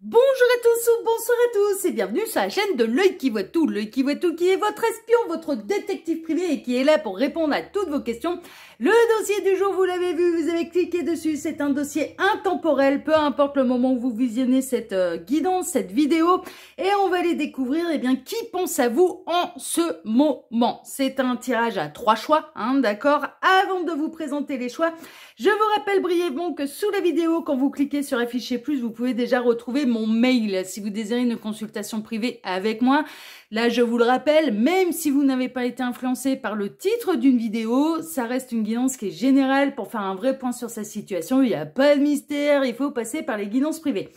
Bonjour à tous ou bonsoir à tous et bienvenue sur la chaîne de l'œil qui voit tout. L'œil qui voit tout qui est votre espion, votre détective privé et qui est là pour répondre à toutes vos questions. Le dossier du jour, vous l'avez vu, vous avez cliqué dessus, c'est un dossier intemporel, peu importe le moment où vous visionnez cette guidance, cette vidéo. Et on va aller découvrir, eh bien, qui pense à vous en ce moment. C'est un tirage à 3 choix, d'accord. Avant de vous présenter les choix, je vous rappelle brièvement que sous la vidéo, quand vous cliquez sur afficher plus, vous pouvez déjà retrouver mon mail si vous désirez une consultation privée avec moi. Là, je vous le rappelle, même si vous n'avez pas été influencé par le titre d'une vidéo, ça reste une guidance qui est générale pour faire un vrai point sur sa situation. Il n'y a pas de mystère, il faut passer par les guidances privées.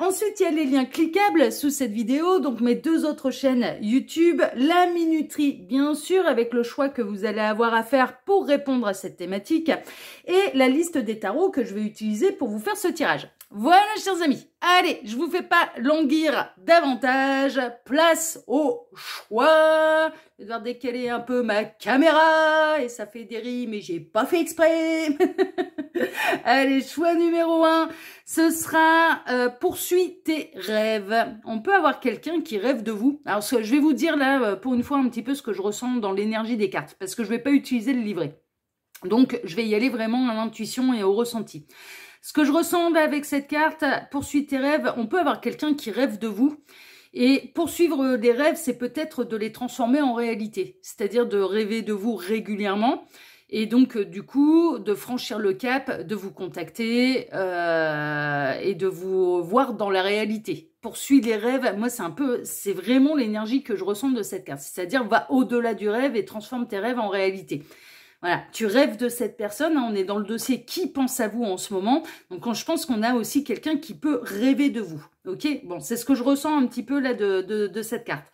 Ensuite, il y a les liens cliquables sous cette vidéo, donc mes 2 autres chaînes YouTube, la minuterie, bien sûr, avec le choix que vous allez avoir à faire pour répondre à cette thématique, et la liste des tarots que je vais utiliser pour vous faire ce tirage. Voilà, chers amis. Allez, je vous fais pas languir davantage. Place au choix. Je vais devoir décaler un peu ma caméra et ça fait des rimes mais j'ai pas fait exprès. Allez, choix numéro 1, ce sera poursuis tes rêves. On peut avoir quelqu'un qui rêve de vous. Alors, je vais vous dire là, pour une fois, un petit peu ce que je ressens dans l'énergie des cartes parce que je vais pas utiliser le livret. Donc, je vais y aller vraiment à l'intuition et au ressenti. Ce que je ressens avec cette carte, poursuis tes rêves, on peut avoir quelqu'un qui rêve de vous. Et poursuivre des rêves, c'est peut-être de les transformer en réalité. C'est-à-dire de rêver de vous régulièrement. Et donc, du coup, de franchir le cap, de vous contacter et de vous voir dans la réalité. Poursuis les rêves, moi, c'est vraiment l'énergie que je ressens de cette carte. C'est-à-dire, va au-delà du rêve et transforme tes rêves en réalité. Voilà, tu rêves de cette personne, on est dans le dossier qui pense à vous en ce moment. Donc, je pense qu'on a aussi quelqu'un qui peut rêver de vous. Ok, bon, c'est ce que je ressens un petit peu là de cette carte.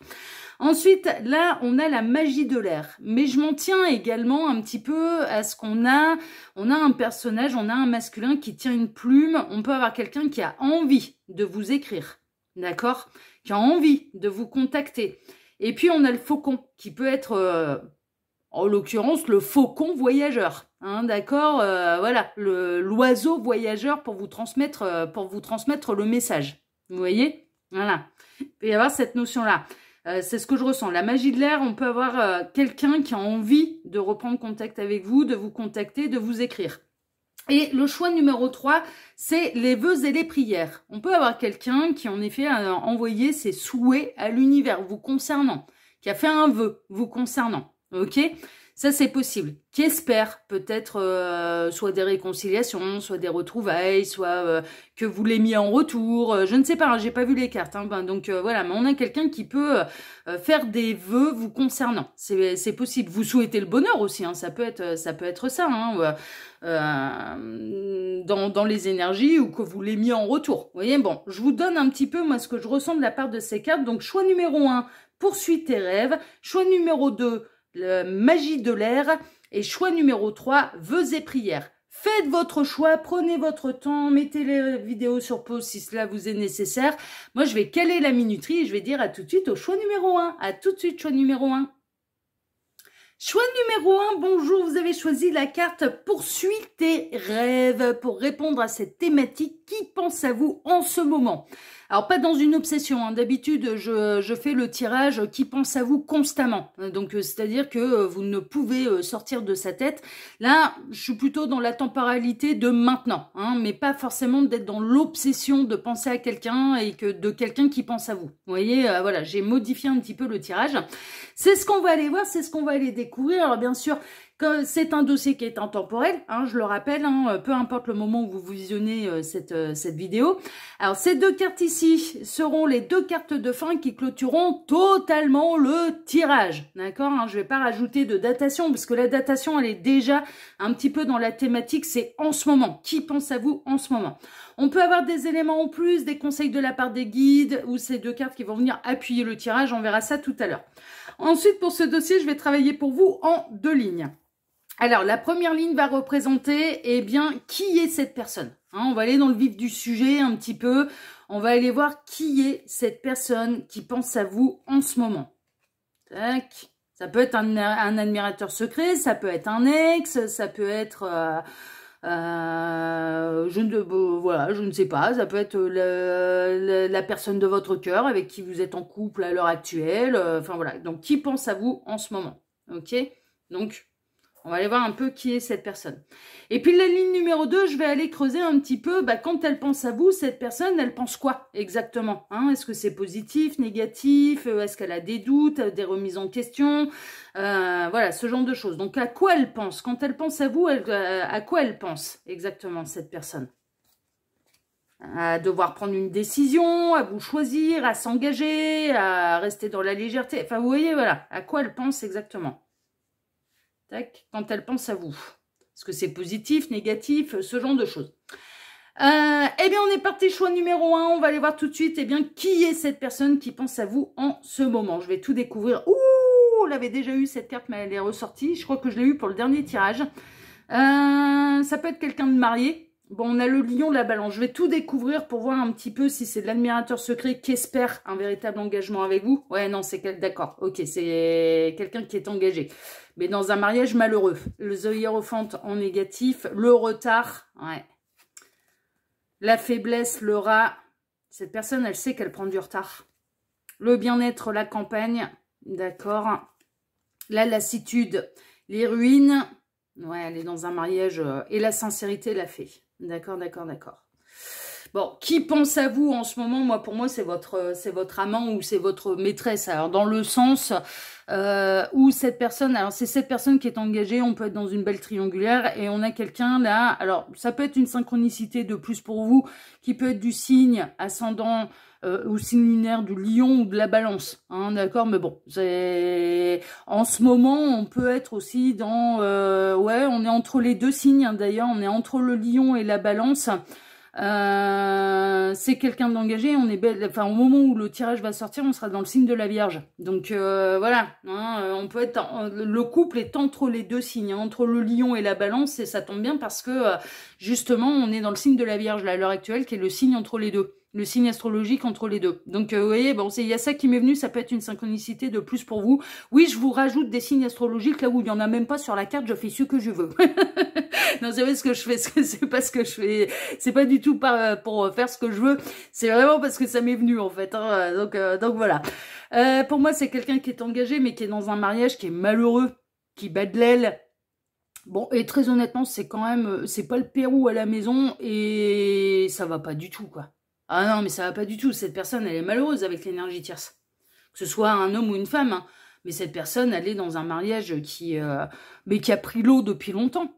Ensuite, là, on a la magie de l'air. Mais je m'en tiens également un petit peu à ce qu'on a. On a un personnage, on a un masculin qui tient une plume. On peut avoir quelqu'un qui a envie de vous écrire, d'accord? Qui a envie de vous contacter. Et puis, on a le faucon qui peut être... en l'occurrence, le faucon voyageur, d'accord, voilà, l'oiseau voyageur pour vous transmettre le message. Vous voyez, voilà. Il peut y avoir cette notion-là. C'est ce que je ressens. La magie de l'air, on peut avoir quelqu'un qui a envie de reprendre contact avec vous, de vous contacter, de vous écrire. Et le choix numéro 3, c'est les vœux et les prières. On peut avoir quelqu'un qui, en effet, a envoyé ses souhaits à l'univers vous concernant, qui a fait un vœu vous concernant. Ok, ça c'est possible. Qui espère peut-être soit des réconciliations, soit des retrouvailles, soit que vous l'aimiez en retour. Je ne sais pas, j'ai pas vu les cartes. Donc voilà, mais on a quelqu'un qui peut faire des vœux vous concernant. C'est possible. Vous souhaitez le bonheur aussi. Ça peut être ça. Dans les énergies ou que vous l'aimiez en retour. Vous voyez, bon, je vous donne un petit peu moi ce que je ressens de la part de ces cartes. Donc choix numéro 1, poursuis tes rêves. Choix numéro 2, magie de l'air, et choix numéro 3, vœux et prières. Faites votre choix, prenez votre temps, mettez les vidéos sur pause si cela vous est nécessaire. Moi, je vais caler la minuterie et je vais dire à tout de suite au choix numéro 1. À tout de suite, choix numéro 1. Choix numéro 1, bonjour, vous avez choisi la carte « Poursuis tes rêves » pour répondre à cette thématique qui pense à vous en ce moment. Alors, pas dans une obsession, d'habitude, je fais le tirage qui pense à vous constamment. Donc, c'est-à-dire que vous ne pouvez sortir de sa tête. Là, je suis plutôt dans la temporalité de maintenant, mais pas forcément d'être dans l'obsession de penser à quelqu'un et que de quelqu'un qui pense à vous. Vous voyez, voilà, j'ai modifié un petit peu le tirage. C'est ce qu'on va aller voir, c'est ce qu'on va aller découvrir. Alors, bien sûr, c'est un dossier qui est intemporel, je le rappelle, peu importe le moment où vous visionnez cette vidéo. Alors, ces 2 cartes ici seront les 2 cartes de fin qui clôtureront totalement le tirage, d'accord, je vais pas rajouter de datation, parce que la datation, elle est déjà un petit peu dans la thématique, c'est en ce moment. Qui pense à vous en ce moment? On peut avoir des éléments en plus, des conseils de la part des guides, ou ces 2 cartes qui vont venir appuyer le tirage, on verra ça tout à l'heure. Ensuite, pour ce dossier, je vais travailler pour vous en 2 lignes. Alors, la première ligne va représenter, eh bien, qui est cette personne. On va aller dans le vif du sujet un petit peu. On va aller voir qui est cette personne qui pense à vous en ce moment. Tac. Ça peut être un admirateur secret, ça peut être un ex, ça peut être Voilà, je ne sais pas, ça peut être la personne de votre cœur avec qui vous êtes en couple à l'heure actuelle, enfin voilà, donc qui pense à vous en ce moment, ok? Donc, on va aller voir un peu qui est cette personne. Et puis la ligne numéro 2, je vais aller creuser un petit peu, quand elle pense à vous, cette personne, elle pense quoi exactement, hein? Est-ce que c'est positif, négatif? Est-ce qu'elle a des doutes, des remises en question? Voilà, ce genre de choses. Donc à quoi elle pense? Quand elle pense à vous, à quoi elle pense exactement cette personne? À devoir prendre une décision, à vous choisir, à s'engager, à rester dans la légèreté. Enfin, vous voyez, voilà, à quoi elle pense exactement. Tac, quand elle pense à vous. Est-ce que c'est positif, négatif, ce genre de choses. Eh bien, on est parti, choix numéro 1. On va aller voir tout de suite, qui est cette personne qui pense à vous en ce moment. Je vais tout découvrir. Ouh, on l'avait déjà eu cette carte, mais elle est ressortie. Je crois que je l'ai eu pour le dernier tirage. Ça peut être quelqu'un de marié. Bon, on a le lion, la balance. Je vais tout découvrir pour voir un petit peu si c'est l'admirateur secret qui espère un véritable engagement avec vous. Ouais, non, c'est d'accord. Ok, c'est quelqu'un qui est engagé. Mais dans un mariage malheureux. Le The Hierophant en négatif. Le retard. Ouais. La faiblesse, le rat. Cette personne, elle sait qu'elle prend du retard. Le bien-être, la campagne. D'accord. La lassitude, les ruines. Ouais, elle est dans un mariage. Et la sincérité l'a fait. D'accord, d'accord, d'accord. Bon, qui pense à vous en ce moment? Pour moi, c'est votre amant ou c'est votre maîtresse. Alors, dans le sens où cette personne, alors c'est cette personne qui est engagée, on peut être dans une belle triangulaire et on a quelqu'un là, alors ça peut être une synchronicité de plus pour vous, qui peut être du signe ascendant ou signe lunaire du lion ou de la balance, hein, d'accord, mais bon, c'est en ce moment, on peut être aussi dans, ouais, on est entre les deux signes, hein, d'ailleurs, on est entre le lion et la balance. C'est quelqu'un d'engagé, on est au moment où le tirage va sortir, on sera dans le signe de la Vierge. Donc voilà, hein, on peut être le couple est entre les deux signes, hein, entre le lion et la balance, et ça tombe bien parce que justement, on est dans le signe de la Vierge là, à l'heure actuelle, qui est le signe entre les deux. Le signe astrologique entre les deux. Donc, vous voyez, bon, il y a ça qui m'est venu, ça peut être une synchronicité de plus pour vous. Oui, je vous rajoute des signes astrologiques là où il n'y en a même pas sur la carte, je fais ce que je veux. Non, c'est pas ce que je fais, c'est pas ce que je fais, c'est pas du tout pour faire ce que je veux, c'est vraiment parce que ça m'est venu en fait, hein. Donc voilà. Pour moi, c'est quelqu'un qui est engagé, mais qui est dans un mariage qui est malheureux, qui bat de l'aile. Bon, et très honnêtement, c'est quand même, c'est pas le Pérou à la maison, et ça va pas du tout, quoi. Ah non, mais ça va pas du tout. Cette personne, elle est malheureuse avec l'énergie tierce. Que ce soit un homme ou une femme. Hein. Mais cette personne, elle est dans un mariage qui a pris l'eau depuis longtemps.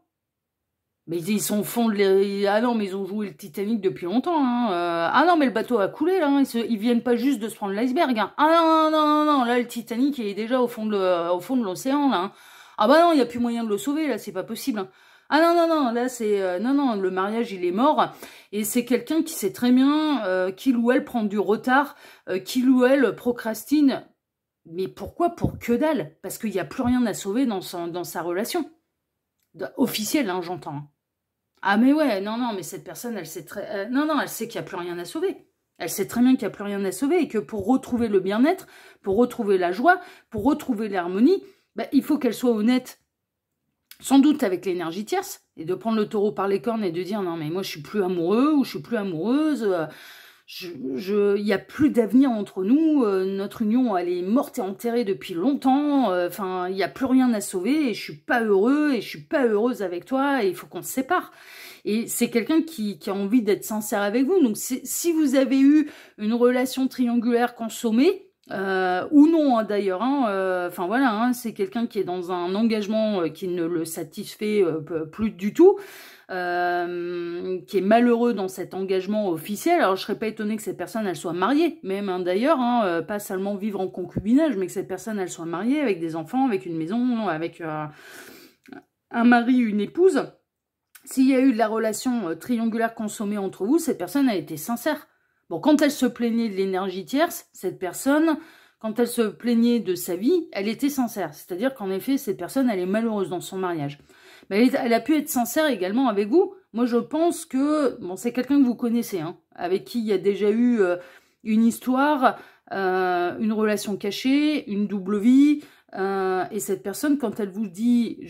Mais ils sont au fond de... Ah non, mais ils ont joué le Titanic depuis longtemps. Hein. Ah non, mais le bateau a coulé, là. Ils viennent pas juste de se prendre l'iceberg. Hein. Ah non, non, non, non. Là, le Titanic, il est déjà au fond de l'océan, là. Hein. Ah bah non, il n'y a plus moyen de le sauver, là. C'est pas possible. Hein. Ah non, non, non, là c'est... non, non, le mariage il est mort. Et c'est quelqu'un qui sait très bien qu'il ou elle prend du retard, qu'il ou elle procrastine. Mais pourquoi? Pour que dalle. Parce qu'il n'y a plus rien à sauver dans sa relation. Officielle, hein, j'entends. Ah mais ouais, non, non, mais cette personne, elle sait très... non, non, elle sait qu'il n'y a plus rien à sauver. Elle sait très bien qu'il n'y a plus rien à sauver et que pour retrouver le bien-être, pour retrouver la joie, pour retrouver l'harmonie, il faut qu'elle soit honnête. Sans doute avec l'énergie tierce, et de prendre le taureau par les cornes et de dire non mais moi je suis plus amoureux ou je suis plus amoureuse, il n'y a plus d'avenir entre nous, notre union elle est morte et enterrée depuis longtemps, il n'y a plus rien à sauver et je suis pas heureux et je suis pas heureuse avec toi et il faut qu'on se sépare. Et c'est quelqu'un qui a envie d'être sincère avec vous. Donc si vous avez eu une relation triangulaire consommée, ou non hein, d'ailleurs, hein, voilà, hein, c'est quelqu'un qui est dans un engagement qui ne le satisfait plus du tout, qui est malheureux dans cet engagement officiel. Alors je serais pas étonnée que cette personne elle soit mariée, même hein, d'ailleurs, hein, pas seulement vivre en concubinage, mais que cette personne elle soit mariée avec des enfants, avec une maison, avec un mari, une épouse. S'il y a eu de la relation triangulaire consommée entre vous, cette personne a été sincère. Bon, quand elle se plaignait de l'énergie tierce, cette personne, quand elle se plaignait de sa vie, elle était sincère. C'est-à-dire qu'en effet, cette personne, elle est malheureuse dans son mariage. Mais elle a pu être sincère également avec vous. Moi, je pense que, bon, c'est quelqu'un que vous connaissez, hein, avec qui il y a déjà eu une histoire, une relation cachée, une double vie. Et cette personne, quand elle vous dit,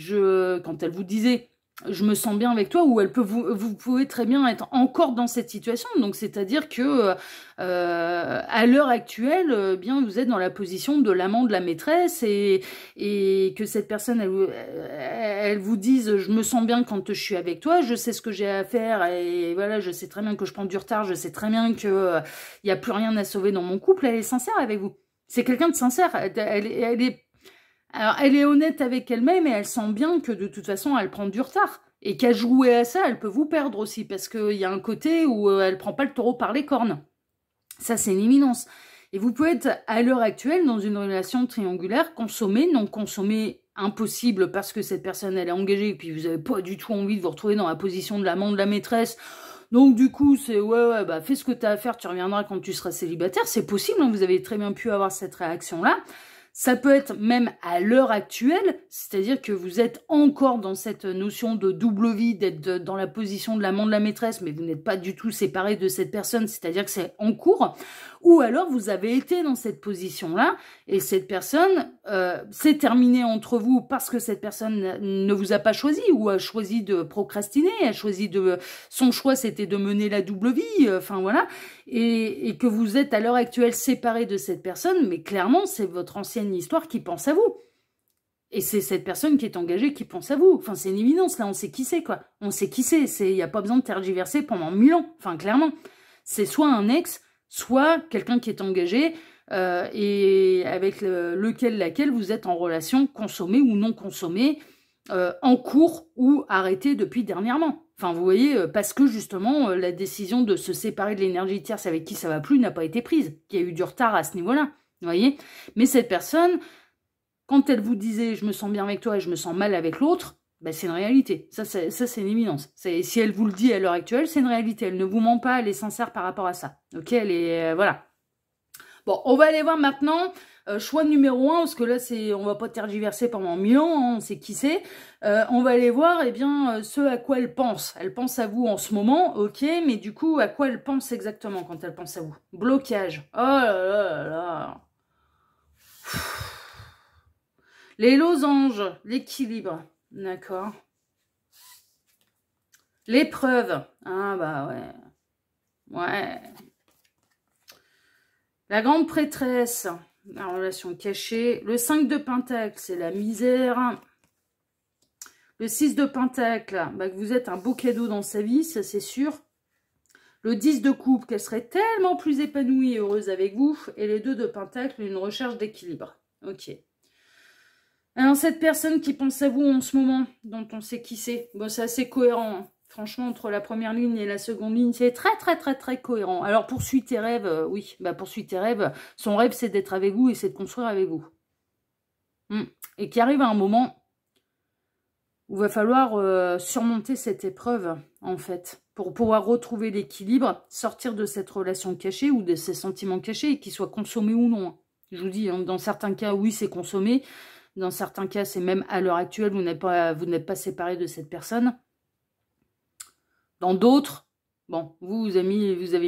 quand elle vous disait, je me sens bien avec toi, ou elle peut vous pouvez très bien être encore dans cette situation. Donc, c'est-à-dire que à l'heure actuelle, bien, vous êtes dans la position de l'amant de la maîtresse et que cette personne, elle vous dise, je me sens bien quand je suis avec toi, je sais ce que j'ai à faire et voilà, je sais très bien que je prends du retard, je sais très bien que il y a plus rien à sauver dans mon couple. Elle est sincère avec vous. C'est quelqu'un de sincère. Alors, elle est honnête avec elle-même et elle sent bien que de toute façon, elle prend du retard. Et qu'à jouer à ça, elle peut vous perdre aussi, parce qu'il y a un côté où elle prend pas le taureau par les cornes. Ça, c'est une éminence. Et vous pouvez être, à l'heure actuelle, dans une relation triangulaire, consommée, non consommée, impossible, parce que cette personne, elle est engagée, et puis vous n'avez pas du tout envie de vous retrouver dans la position de l'amant de la maîtresse. Donc, du coup, c'est, ouais, bah, fais ce que tu as à faire, tu reviendras quand tu seras célibataire. C'est possible, hein, vous avez très bien pu avoir cette réaction-là. Ça peut être même à l'heure actuelle, c'est-à-dire que vous êtes encore dans cette notion de double vie, d'être dans la position de l'amant de la maîtresse, mais vous n'êtes pas du tout séparé de cette personne, c'est-à-dire que c'est en cours, ou alors vous avez été dans cette position-là, et cette personne s'est terminée entre vous parce que cette personne ne vous a pas choisi, ou a choisi de procrastiner, a choisi de... Son choix, c'était de mener la double vie, enfin voilà, et que vous êtes à l'heure actuelle séparé de cette personne, mais clairement, c'est votre ancienne histoire qui pense à vous. Et c'est cette personne qui est engagée qui pense à vous. Enfin, c'est une évidence, là, on sait qui c'est, quoi. On sait qui c'est, il n'y a pas besoin de tergiverser pendant 1000 ans, enfin, clairement. C'est soit un ex, soit quelqu'un qui est engagé et avec laquelle vous êtes en relation consommée ou non consommée, en cours ou arrêtée depuis dernièrement. Enfin, vous voyez, parce que justement, la décision de se séparer de l'énergie tierce avec qui ça va plus n'a pas été prise, qu'il y a eu du retard à ce niveau-là, vous voyez. Mais cette personne, quand elle vous disait « je me sens bien avec toi et je me sens mal avec l'autre », ben c'est une réalité. Ça c'est une éminence. Si elle vous le dit à l'heure actuelle, c'est une réalité. Elle ne vous ment pas, elle est sincère par rapport à ça. Ok, elle est... voilà. Bon, on va aller voir maintenant choix numéro 1, parce que là, on va pas tergiverser pendant 1000 ans, hein, on sait qui c'est. On va aller voir, eh bien, ce à quoi elle pense. Elle pense à vous en ce moment, ok, mais du coup, à quoi elle pense exactement quand elle pense à vous? Blocage. Oh là là là là. Les losanges, l'équilibre, d'accord. L'épreuve, ah bah ouais, ouais. La grande prêtresse, la relation cachée. Le 5 de pentacle, c'est la misère. Le 6 de pentacle, bah, que vous êtes un beau cadeau dans sa vie, ça c'est sûr. Le 10 de coupe, qu'elle serait tellement plus épanouie et heureuse avec vous. Et les 2 de pentacle, une recherche d'équilibre. Ok. Alors, cette personne qui pense à vous en ce moment, dont on sait qui c'est, bon, c'est assez cohérent, hein. Franchement, entre la première ligne et la seconde ligne, c'est très, très, très, très cohérent. Alors, poursuis tes rêves, oui, bah, poursuis tes rêves. Son rêve, c'est d'être avec vous et c'est de construire avec vous. Et qu'il arrive à un moment où il va falloir surmonter cette épreuve, en fait, pour pouvoir retrouver l'équilibre, sortir de cette relation cachée ou de ces sentiments cachés, qu'ils soient consommés ou non. Je vous dis, hein, dans certains cas, oui, c'est consommé. Dans certains cas, c'est même à l'heure actuelle, vous n'êtes pas séparé de cette personne. Dans d'autres, bon, vous avez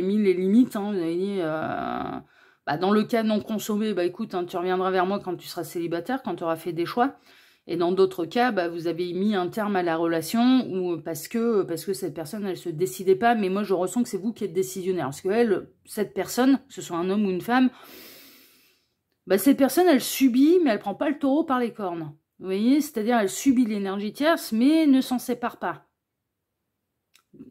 mis les limites. Hein, vous avez dit, bah, dans le cas non consommé, bah, écoute, hein, tu reviendras vers moi quand tu seras célibataire, quand tu auras fait des choix. Et dans d'autres cas, bah, vous avez mis un terme à la relation ou parce que cette personne, elle se décidait pas. Mais moi, je ressens que c'est vous qui êtes décisionnaire. Parce que elle, cette personne, que ce soit un homme ou une femme, bah, cette personne, elle subit, mais elle prend pas le taureau par les cornes. Vous voyez, c'est-à-dire elle subit l'énergie tierce, mais ne s'en sépare pas.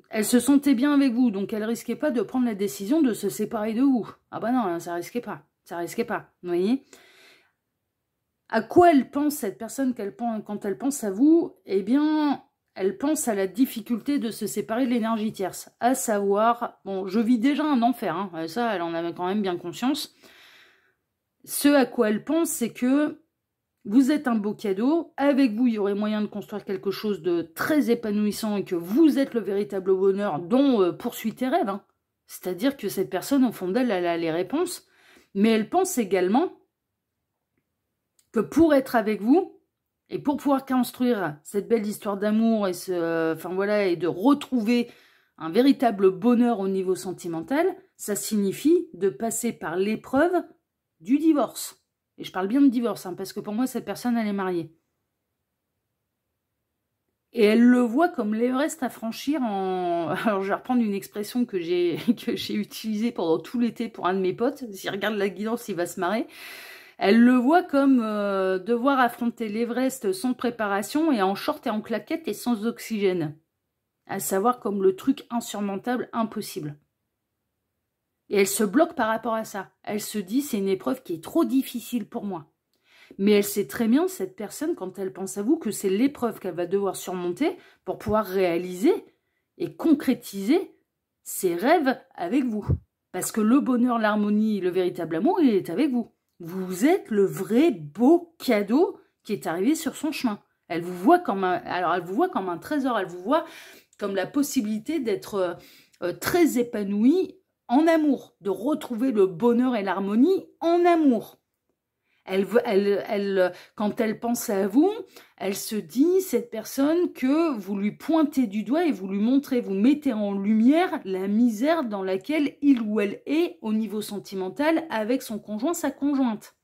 Elle se sentait bien avec vous, donc elle risquait pas de prendre la décision de se séparer de vous. Ah bah non, ça risquait pas. Ça risquait pas. Vous voyez? À quoi elle pense, cette personne, quand elle pense à vous? Eh bien, elle pense à la difficulté de se séparer de l'énergie tierce. À savoir, bon, je vis déjà un enfer, hein, ça, elle en avait quand même bien conscience. Ce à quoi elle pense, c'est que vous êtes un beau cadeau. Avec vous, il y aurait moyen de construire quelque chose de très épanouissant et que vous êtes le véritable bonheur dont poursuit tes rêves. Hein. C'est-à-dire que cette personne, au fond d'elle, elle a les réponses. Mais elle pense également que pour être avec vous et pour pouvoir construire cette belle histoire d'amour et, et de retrouver un véritable bonheur au niveau sentimental, ça signifie de passer par l'épreuve du divorce. Et je parle bien de divorce, hein, parce que pour moi, cette personne, elle est mariée. Et elle le voit comme l'Everest à franchir en... Alors, je vais reprendre une expression que j'ai utilisée pendant tout l'été pour un de mes potes. S'il regarde la guidance, il va se marrer. Elle le voit comme devoir affronter l'Everest sans préparation et en short et en claquette et sans oxygène. À savoir comme le truc insurmontable, impossible. Et elle se bloque par rapport à ça. Elle se dit, c'est une épreuve qui est trop difficile pour moi. Mais elle sait très bien, cette personne, quand elle pense à vous, que c'est l'épreuve qu'elle va devoir surmonter pour pouvoir réaliser et concrétiser ses rêves avec vous. Parce que le bonheur, l'harmonie, le véritable amour, il est avec vous. Vous êtes le vrai beau cadeau qui est arrivé sur son chemin. Elle vous voit comme elle vous voit comme un trésor. Elle vous voit comme la possibilité d'être très épanouie en amour, de retrouver le bonheur et l'harmonie en amour. Quand elle pense à vous, elle se dit, cette personne, que vous lui pointez du doigt et vous lui montrez, vous mettez en lumière la misère dans laquelle il ou elle est au niveau sentimental avec son conjoint, sa conjointe.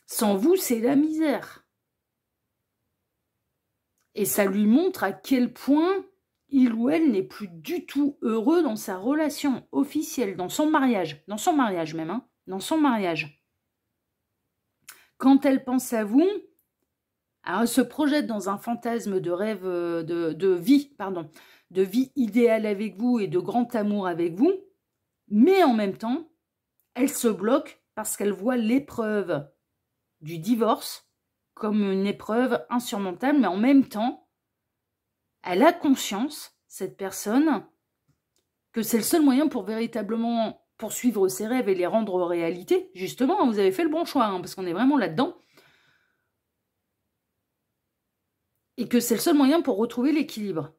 Sans vous, c'est la misère. Et ça lui montre à quel point il ou elle n'est plus du tout heureux dans sa relation officielle, dans son mariage même, hein. Dans son mariage. Quand elle pense à vous, elle se projette dans un fantasme de rêve, de vie idéale avec vous et de grand amour avec vous, mais en même temps, elle se bloque parce qu'elle voit l'épreuve du divorce comme une épreuve insurmontable, mais en même temps, elle a conscience, cette personne, que c'est le seul moyen pour véritablement poursuivre ses rêves et les rendre réalité. Justement, vous avez fait le bon choix, hein, parce qu'on est vraiment là-dedans. Et que c'est le seul moyen pour retrouver l'équilibre.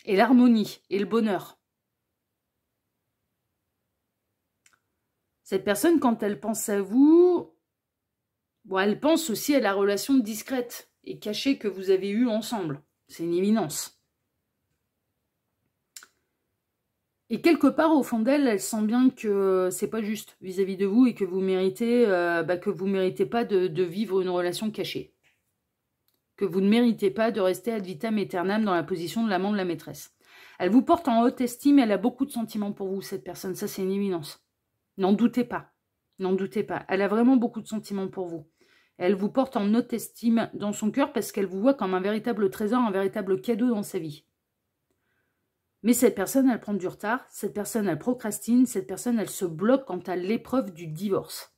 Et l'harmonie, et le bonheur. Cette personne, quand elle pense à vous, bon, elle pense aussi à la relation discrète et cachée que vous avez eue ensemble. C'est une évidence. Et quelque part, au fond d'elle, elle sent bien que c'est pas juste vis-à-vis de vous et que vous méritez, pas de vivre une relation cachée. Que vous ne méritez pas de rester ad vitam aeternam dans la position de l'amant de la maîtresse. Elle vous porte en haute estime et elle a beaucoup de sentiments pour vous, cette personne. Ça, c'est une évidence. N'en doutez pas. N'en doutez pas. Elle a vraiment beaucoup de sentiments pour vous. Elle vous porte en haute estime dans son cœur parce qu'elle vous voit comme un véritable trésor, un véritable cadeau dans sa vie. Mais cette personne, elle prend du retard, cette personne, elle procrastine, cette personne, elle se bloque quant à l'épreuve du divorce.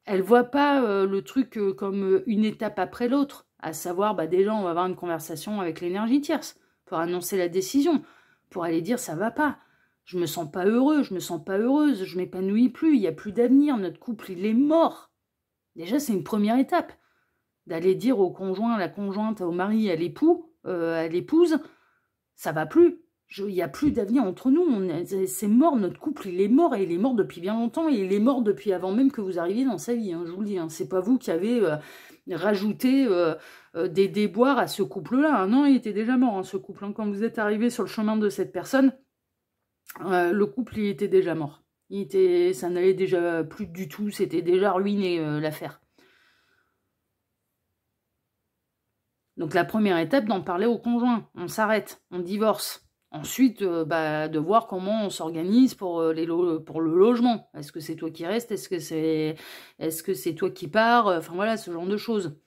Elle ne voit pas le truc comme une étape après l'autre, à savoir, déjà, on va avoir une conversation avec l'énergie tierce pour annoncer la décision, pour aller dire, ça va pas, je me sens pas heureux, je me sens pas heureuse, je m'épanouis plus, il n'y a plus d'avenir, notre couple, il est mort. Déjà, c'est une première étape, d'aller dire au conjoint, à la conjointe, au mari, à l'époux, à l'épouse, ça va plus. Il n'y a plus d'avenir entre nous. C'est mort, notre couple, il est mort. Et il est mort depuis bien longtemps. Et il est mort depuis avant même que vous arriviez dans sa vie. Hein, je vous le dis. Hein. C'est pas vous qui avez rajouté des déboires à ce couple-là. Hein. Non, il était déjà mort, hein, ce couple. Hein. Quand vous êtes arrivé sur le chemin de cette personne, le couple, il était déjà mort. Ça n'allait déjà plus du tout. C'était déjà ruiné, l'affaire. Donc la première étape, d'en parler au conjoint. On s'arrête, on divorce. Ensuite, de voir comment on s'organise pour le logement. Est-ce que c'est toi qui restes? Est-ce que c'est toi qui pars? Enfin voilà, ce genre de choses.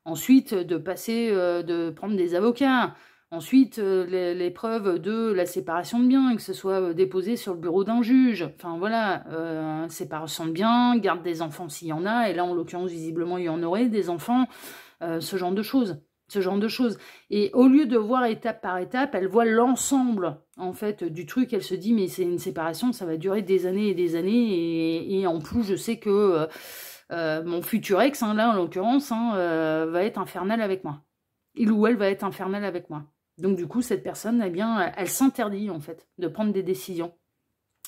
Ensuite, de prendre des avocats. Ensuite, l'épreuve de la séparation de biens, que ce soit déposé sur le bureau d'un juge. Enfin voilà, séparation de biens, garde des enfants s'il y en a. Et là, en l'occurrence, visiblement, il y en aurait des enfants. Ce genre de choses. Et au lieu de voir étape par étape, elle voit l'ensemble, en fait, du truc. Elle se dit, mais c'est une séparation, ça va durer des années et des années. Et en plus, je sais que mon futur ex, hein, là, en l'occurrence, va être infernal avec moi. Il ou elle va être infernal avec moi. Donc, du coup, cette personne, eh bien, elle s'interdit, en fait, de prendre des décisions.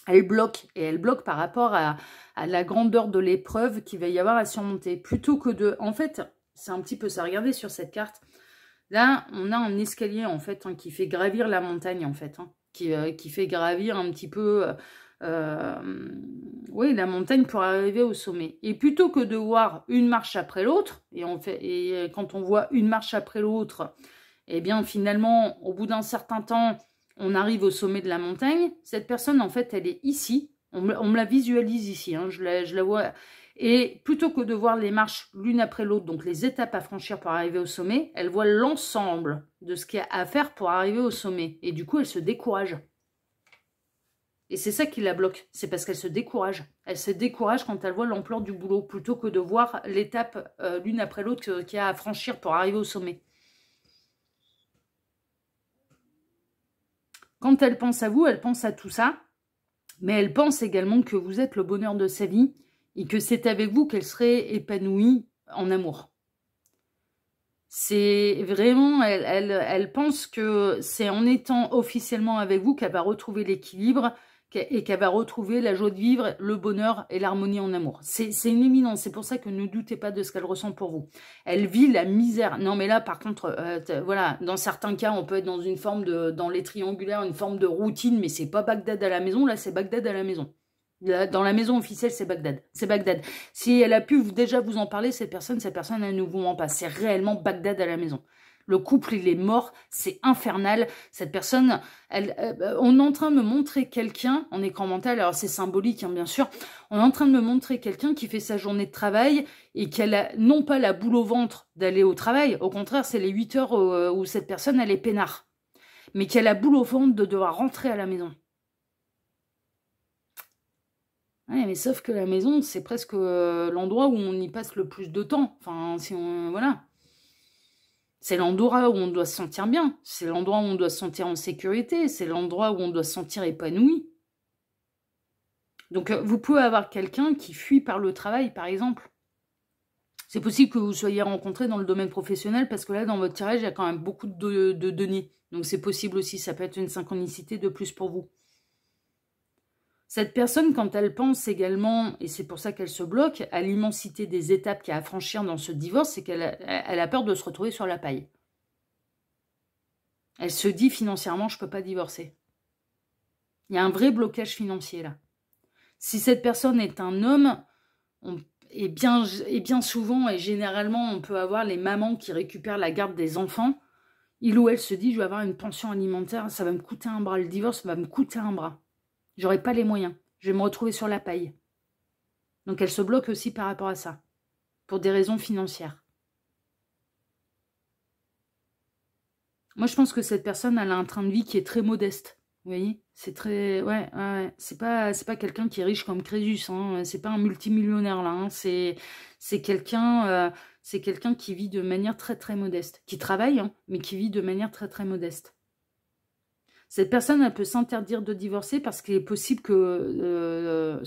Elle bloque. Et elle bloque par rapport à la grandeur de l'épreuve qu'il va y avoir à surmonter. Plutôt que de... En fait... C'est un petit peu ça. Regardez sur cette carte. Là, on a un escalier, en fait, qui fait gravir la montagne, en fait. Qui fait gravir un petit peu oui, la montagne pour arriver au sommet. Et plutôt que de voir une marche après l'autre, et quand on voit une marche après l'autre, eh bien finalement, au bout d'un certain temps, on arrive au sommet de la montagne. Cette personne, en fait, elle est ici. On me la visualise ici, hein, je la vois. Et plutôt que de voir les marches l'une après l'autre, donc les étapes à franchir pour arriver au sommet, elle voit l'ensemble de ce qu'il y a à faire pour arriver au sommet. Et du coup, elle se décourage. Et c'est ça qui la bloque, c'est parce qu'elle se décourage. Elle se décourage quand elle voit l'ampleur du boulot, plutôt que de voir l'étape l'une après l'autre qu'il y a à franchir pour arriver au sommet. Quand elle pense à vous, elle pense à tout ça, mais elle pense également que vous êtes le bonheur de sa vie et que c'est avec vous qu'elle serait épanouie en amour. C'est vraiment, elle pense que c'est en étant officiellement avec vous qu'elle va retrouver l'équilibre et qu'elle va retrouver la joie de vivre, le bonheur et l'harmonie en amour. C'est une éminence, c'est pour ça que ne doutez pas de ce qu'elle ressent pour vous. Elle vit la misère. Non mais là par contre, voilà, dans certains cas on peut être dans une forme dans les triangulaires, une forme de routine, mais c'est pas Bagdad à la maison, là c'est Bagdad à la maison. Dans la maison officielle, c'est Bagdad. C'est Bagdad. Si elle a pu déjà vous en parler, cette personne, elle ne vous ment pas. C'est réellement Bagdad à la maison. Le couple, il est mort. C'est infernal. Cette personne, on est en train de me montrer quelqu'un en écran mental. Alors, c'est symbolique, hein, bien sûr. On est en train de me montrer quelqu'un qui fait sa journée de travail et qu'elle a non pas la boule au ventre d'aller au travail. Au contraire, c'est les 8 heures où cette personne, elle est peinard. Mais qu'elle a la boule au ventre de devoir rentrer à la maison. Ouais, mais sauf que la maison, c'est presque l'endroit où on y passe le plus de temps. Enfin, si on... Voilà. C'est l'endroit où on doit se sentir bien. C'est l'endroit où on doit se sentir en sécurité. C'est l'endroit où on doit se sentir épanoui. Donc, vous pouvez avoir quelqu'un qui fuit par le travail, par exemple. C'est possible que vous soyez rencontrés dans le domaine professionnel, parce que là, dans votre tirage, il y a quand même beaucoup de deniers. Donc, c'est possible aussi. Ça peut être une synchronicité de plus pour vous. Cette personne, quand elle pense également, et c'est pour ça qu'elle se bloque, à l'immensité des étapes qu'il y a à franchir dans ce divorce, c'est qu'elle a peur de se retrouver sur la paille. Elle se dit financièrement, je ne peux pas divorcer. Il y a un vrai blocage financier là. Si cette personne est un homme, et bien souvent et généralement, on peut avoir les mamans qui récupèrent la garde des enfants. Il ou elle se dit, je vais avoir une pension alimentaire, ça va me coûter un bras, le divorce va me coûter un bras. J'aurai pas les moyens. Je vais me retrouver sur la paille. Donc elle se bloque aussi par rapport à ça. Pour des raisons financières. Moi, je pense que cette personne, elle a un train de vie qui est très modeste. Vous voyez? C'est très... Ouais. C'est pas quelqu'un qui est riche comme Crésus. Hein. C'est pas un multimillionnaire, là. Hein. C'est quelqu'un qui vit de manière très, très modeste. Qui travaille, hein, mais qui vit de manière très, très modeste. Cette personne, elle peut s'interdire de divorcer parce qu'il est possible que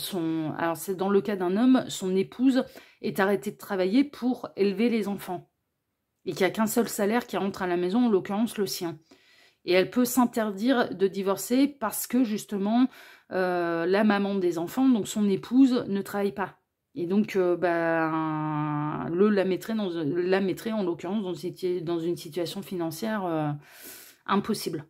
alors c'est dans le cas d'un homme, son épouse ait arrêté de travailler pour élever les enfants. Et qu'il n'y a qu'un seul salaire qui rentre à la maison, en l'occurrence le sien. Et elle peut s'interdire de divorcer parce que justement, la maman des enfants, donc son épouse, ne travaille pas. Et donc, la mettrait en l'occurrence dans une situation financière impossible.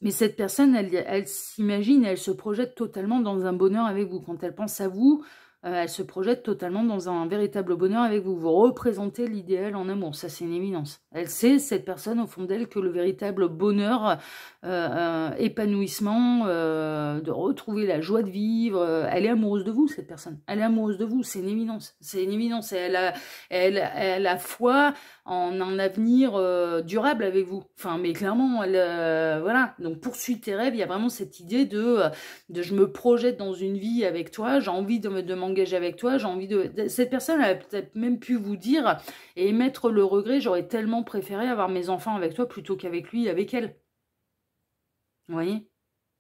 Mais cette personne, elle s'imagine, elle se projette totalement dans un bonheur avec vous. Quand elle pense à vous, elle se projette totalement dans un véritable bonheur avec vous. Vous représentez l'idéal en amour, ça c'est une évidence. Elle sait, cette personne, au fond d'elle, que le véritable bonheur, épanouissement, de retrouver la joie de vivre, elle est amoureuse de vous, cette personne. Elle est amoureuse de vous, c'est une évidence. C'est une évidence. Elle a foi en un avenir durable avec vous. Enfin, mais clairement, voilà. Donc, poursuis tes rêves. Il y a vraiment cette idée de je me projette dans une vie avec toi. J'ai envie de m'engager avec toi. J'ai envie de... Cette personne, elle a peut-être même pu vous dire et émettre le regret. J'aurais tellement préféré avoir mes enfants avec toi plutôt qu'avec lui et avec elle. Vous voyez?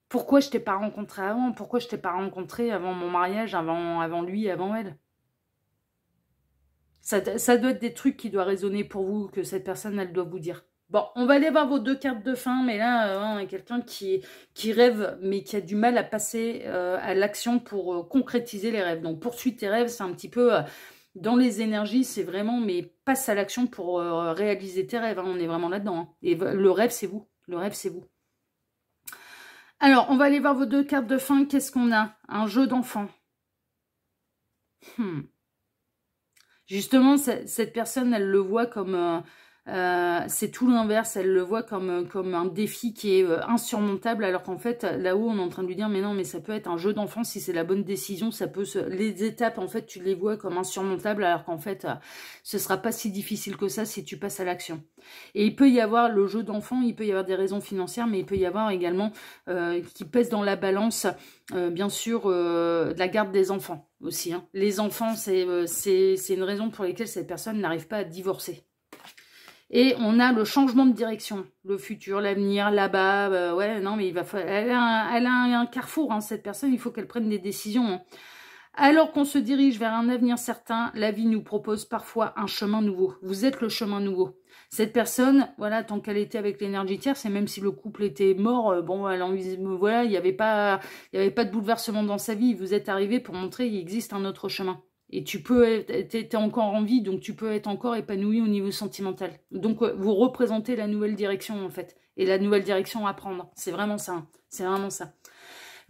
Pourquoi je t'ai pas rencontré avant? Pourquoi je t'ai pas rencontré avant mon mariage, avant lui, avant elle? Ça doit être des trucs qui doivent résonner pour vous, que cette personne, elle doit vous dire. Bon, on va aller voir vos deux cartes de fin, mais là, on a quelqu'un qui rêve, mais qui a du mal à passer à l'action pour concrétiser les rêves. Donc, poursuis tes rêves, c'est un petit peu... dans les énergies, c'est vraiment... Mais passe à l'action pour réaliser tes rêves, hein, on est vraiment là-dedans. Hein. Et le rêve, c'est vous. Le rêve, c'est vous. Alors, on va aller voir vos 2 cartes de fin. Qu'est-ce qu'on a? Un jeu d'enfant. Justement, cette personne, elle le voit comme... c'est tout l'inverse, elle le voit comme un défi qui est insurmontable, alors qu'en fait, là-haut, on est en train de lui dire, mais non, mais ça peut être un jeu d'enfant, si c'est la bonne décision, ça peut les étapes, en fait, tu les vois comme insurmontables, alors qu'en fait, ce sera pas si difficile que ça si tu passes à l'action. Et il peut y avoir le jeu d'enfant, il peut y avoir des raisons financières, mais il peut y avoir également qui pèse dans la balance, bien sûr, de la garde des enfants aussi. Hein. Les enfants, c'est une raison pour laquelle cette personne n'arrive pas à divorcer. Et on a le changement de direction, le futur, l'avenir, là-bas. Ouais, non, mais il va falloir. Elle a un carrefour, hein, cette personne. Il faut qu'elle prenne des décisions. Hein. Alors qu'on se dirige vers un avenir certain, la vie nous propose parfois un chemin nouveau. Vous êtes le chemin nouveau. Cette personne, voilà, tant qu'elle était avec l'énergie tierce, et même si le couple était mort, bon, voilà, il n'y avait pas de bouleversement dans sa vie. Vous êtes arrivé pour montrer qu'il existe un autre chemin. Et tu peux t'es encore en vie, donc tu peux être encore épanoui au niveau sentimental. Donc, vous représentez la nouvelle direction, en fait. Et la nouvelle direction à prendre. C'est vraiment ça. Hein. C'est vraiment ça.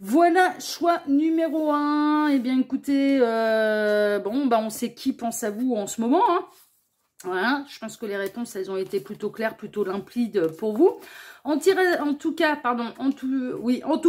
Voilà, choix numéro 1. Eh bien, écoutez, bon, bah, on sait qui pense à vous en ce moment. Hein. Voilà, je pense que les réponses, elles ont été plutôt claires, plutôt limpides pour vous. En tout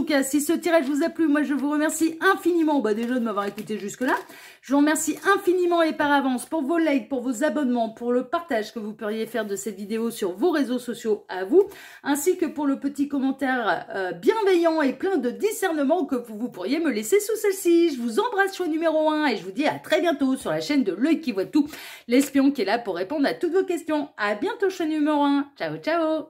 cas, si ce tirage vous a plu, moi je vous remercie infiniment, déjà de m'avoir écouté jusque-là. Je vous remercie infiniment et par avance pour vos likes, pour vos abonnements, pour le partage que vous pourriez faire de cette vidéo sur vos réseaux sociaux à vous, ainsi que pour le petit commentaire bienveillant et plein de discernement que vous pourriez me laisser sous celle-ci. Je vous embrasse, choix numéro 1, et je vous dis à très bientôt sur la chaîne de L'Œil qui voit tout, l'espion qui est là pour répondre à toutes vos questions. À bientôt, choix numéro 1. Ciao, ciao.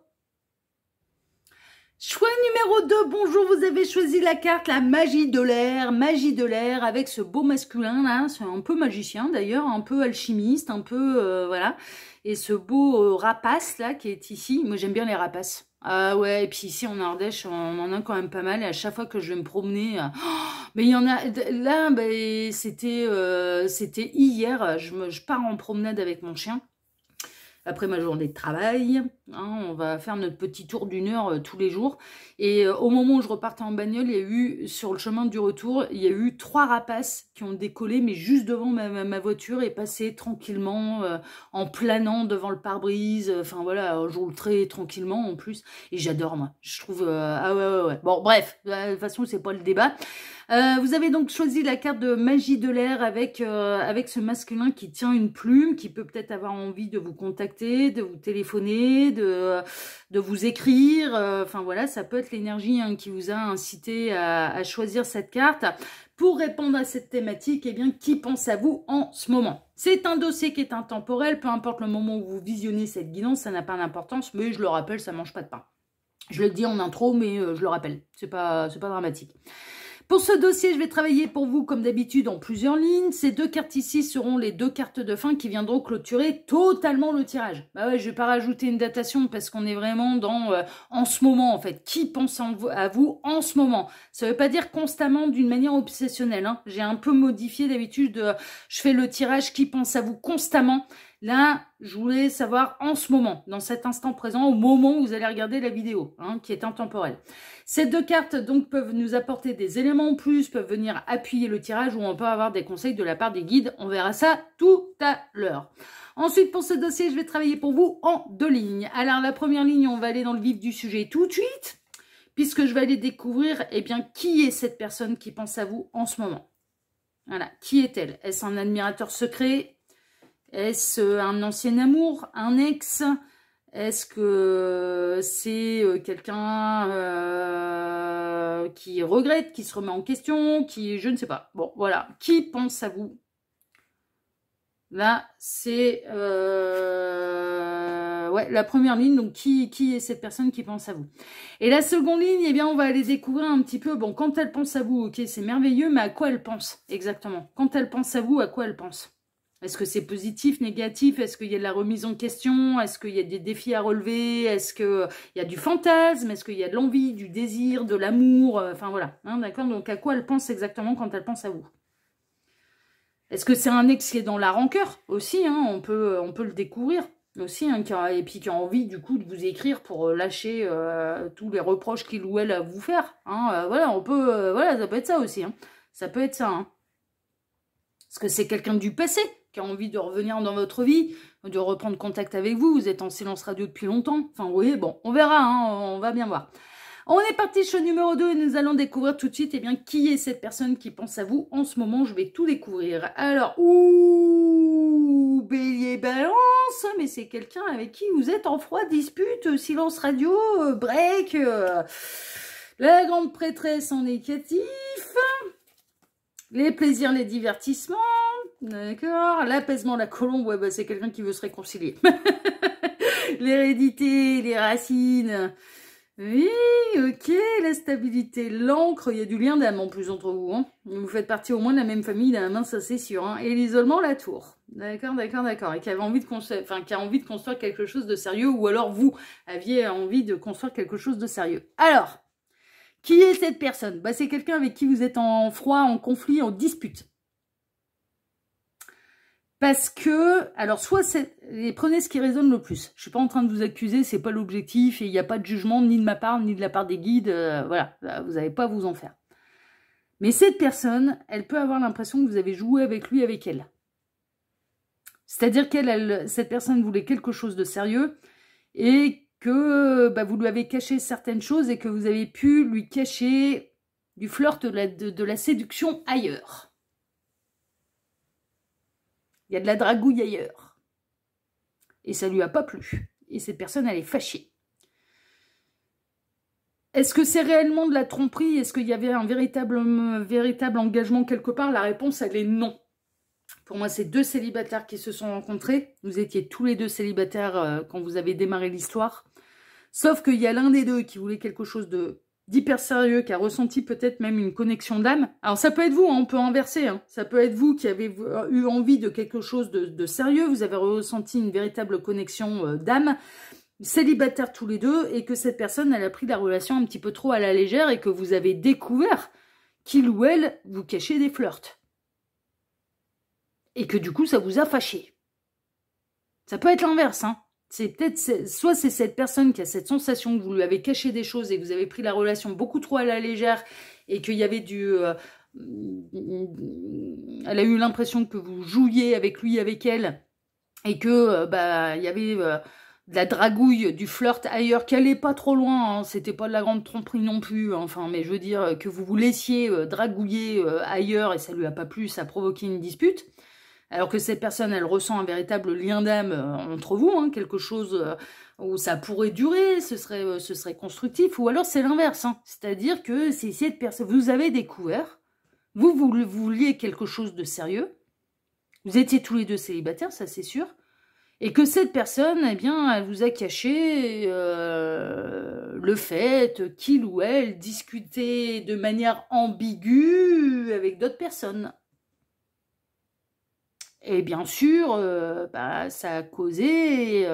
Choix numéro 2, bonjour, vous avez choisi la carte, la magie de l'air, avec ce beau masculin là, c'est un peu magicien d'ailleurs, un peu alchimiste, un peu, voilà, et ce beau rapace là qui est ici, moi j'aime bien les rapaces. Ah ouais, et puis ici en Ardèche, on en a quand même pas mal, et à chaque fois que je vais me promener, mais il y en a, là, c'était hier, je pars en promenade avec mon chien. Après ma journée de travail, hein, on va faire notre petit tour d'1 heure tous les jours. Et au moment où je repartais en bagnole, il y a eu, sur le chemin du retour, il y a eu 3 rapaces qui ont décollé, mais juste devant ma voiture, et passé tranquillement, en planant devant le pare-brise. Enfin voilà, je roule très tranquillement en plus. Et j'adore, moi. Je trouve... ah ouais. Bon, bref, de toute façon, c'est pas le débat. Vous avez donc choisi la carte de magie de l'air avec ce masculin qui tient une plume, qui peut peut-être avoir envie de vous contacter, de vous téléphoner, de vous écrire. Enfin voilà, ça peut être l'énergie qui vous a incité à choisir cette carte. Pour répondre à cette thématique, eh bien, qui pense à vous en ce moment? C'est un dossier qui est intemporel, peu importe le moment où vous visionnez cette guidance, ça n'a pas d'importance, mais je le rappelle, ça mange pas de pain. Je le dis en intro, mais je le rappelle, c'est pas dramatique. Pour ce dossier, je vais travailler pour vous, comme d'habitude, en plusieurs lignes. Ces 2 cartes ici seront les 2 cartes de fin qui viendront clôturer totalement le tirage. Bah ouais, je vais pas rajouter une datation parce qu'on est vraiment dans en ce moment, en fait. Qui pense à vous en ce moment? Ça veut pas dire constamment d'une manière obsessionnelle. Hein. J'ai un peu modifié d'habitude. Je fais le tirage qui pense à vous constamment. Là, je voulais savoir en ce moment, dans cet instant présent, au moment où vous allez regarder la vidéo, hein, qui est intemporelle. Ces 2 cartes donc peuvent nous apporter des éléments en plus, peuvent venir appuyer le tirage, ou on peut avoir des conseils de la part des guides. On verra ça tout à l'heure. Ensuite, pour ce dossier, je vais travailler pour vous en 2 lignes. Alors, la première ligne, on va aller dans le vif du sujet tout de suite, puisque je vais aller découvrir, eh bien, qui est cette personne qui pense à vous en ce moment. Voilà, qui est-elle? Est-ce un admirateur secret? Est-ce un ancien amour, un ex? Est-ce que c'est quelqu'un qui regrette, qui se remet en question, qui... je ne sais pas. Bon, voilà. Qui pense à vous? Là, c'est ouais, la première ligne. Donc, qui est cette personne qui pense à vous? Et la seconde ligne, eh bien, on va aller découvrir un petit peu... Bon, quand elle pense à vous, ok, c'est merveilleux, mais à quoi elle pense exactement? Quand elle pense à vous, à quoi elle pense? Est-ce que c'est positif, négatif? Est-ce qu'il y a de la remise en question? Est-ce qu'il y a des défis à relever? Est-ce qu'il y a du fantasme? Est-ce qu'il y a de l'envie, du désir, de l'amour? Enfin voilà, hein, d'accord? Donc à quoi elle pense exactement quand elle pense à vous? Est-ce que c'est un ex qui est dans la rancœur aussi, hein? On peut le découvrir. aussi, hein, et puis qui a envie du coup de vous écrire pour lâcher tous les reproches qu'il ou elle a à vous faire. Hein, voilà, on peut, voilà, ça peut être ça aussi. Hein. Ça peut être ça. Hein. Parce que c'est quelqu'un du passé qui a envie de revenir dans votre vie, de reprendre contact avec vous. Vous êtes en silence radio depuis longtemps. Enfin, oui, bon, on verra, hein, on va bien voir. On est parti sur le numéro 2 et nous allons découvrir tout de suite qui est cette personne qui pense à vous en ce moment. Je vais tout découvrir. Alors, Bélier, Balance, mais c'est quelqu'un avec qui vous êtes en froide dispute, silence radio, break, la grande prêtresse en négatif, les plaisirs, les divertissements, d'accord, l'apaisement, la colombe, ouais, bah, c'est quelqu'un qui veut se réconcilier. L'hérédité, les racines... Oui, ok, la stabilité, l'encre, il y a du lien d'âme en plus entre vous. Hein. Vous faites partie au moins de la même famille, d'un main, ça c'est sûr. Hein. Et l'isolement, la tour. D'accord. Et qui avait envie de construire, qui a envie de construire quelque chose de sérieux, ou alors vous aviez envie de construire quelque chose de sérieux. Alors, qui est cette personne? Bah, c'est quelqu'un avec qui vous êtes en froid, en conflit, en dispute. Parce que, alors soit prenez ce qui résonne le plus. Je suis pas en train de vous accuser, c'est pas l'objectif et il n'y a pas de jugement ni de ma part ni de la part des guides. Voilà, vous n'avez pas à vous en faire. Mais cette personne, elle peut avoir l'impression que vous avez joué avec lui, avec elle. C'est-à-dire cette personne voulait quelque chose de sérieux et que bah, vous lui avez caché certaines choses et que vous avez pu lui cacher du flirt, de la séduction ailleurs. Il y a de la dragouille ailleurs. Et ça lui a pas plu. Et cette personne, elle est fâchée. Est-ce que c'est réellement de la tromperie? Est-ce qu'il y avait un véritable engagement quelque part? La réponse, elle est non. Pour moi, c'est deux célibataires qui se sont rencontrés. Vous étiez tous les deux célibataires quand vous avez démarré l'histoire. Sauf qu'il y a l'un des deux qui voulait quelque chose d'hyper sérieux, qui a ressenti peut-être même une connexion d'âme. Alors ça peut être vous, hein, on peut inverser, hein. Ça peut être vous qui avez eu envie de quelque chose de sérieux, vous avez ressenti une véritable connexion d'âme, célibataires tous les deux, et que cette personne, elle a pris la relation un petit peu trop à la légère, et que vous avez découvert qu'il ou elle vous cachait des flirts. Et que du coup, ça vous a fâché. Ça peut être l'inverse, hein. C'est peut-être, soit c'est cette personne qui a cette sensation que vous lui avez caché des choses et que vous avez pris la relation beaucoup trop à la légère et qu'il y avait elle a eu l'impression que vous jouiez avec lui, avec elle, et que bah il y avait de la dragouille, du flirt ailleurs, qu'elle est pas trop loin, hein, c'était pas de la grande tromperie non plus, enfin, mais je veux dire que vous vous laissiez dragouiller ailleurs et ça lui a pas plu, ça a provoqué une dispute. Alors que cette personne, elle ressent un véritable lien d'âme entre vous, hein, quelque chose où ça pourrait durer, ce serait constructif, ou alors c'est l'inverse, hein, c'est-à-dire que c'est cette personne, vous avez découvert, vous vouliez quelque chose de sérieux, vous étiez tous les deux célibataires, ça c'est sûr, et que cette personne, eh bien, elle vous a caché le fait qu'il ou elle discutait de manière ambiguë avec d'autres personnes. Et bien sûr, bah, ça a causé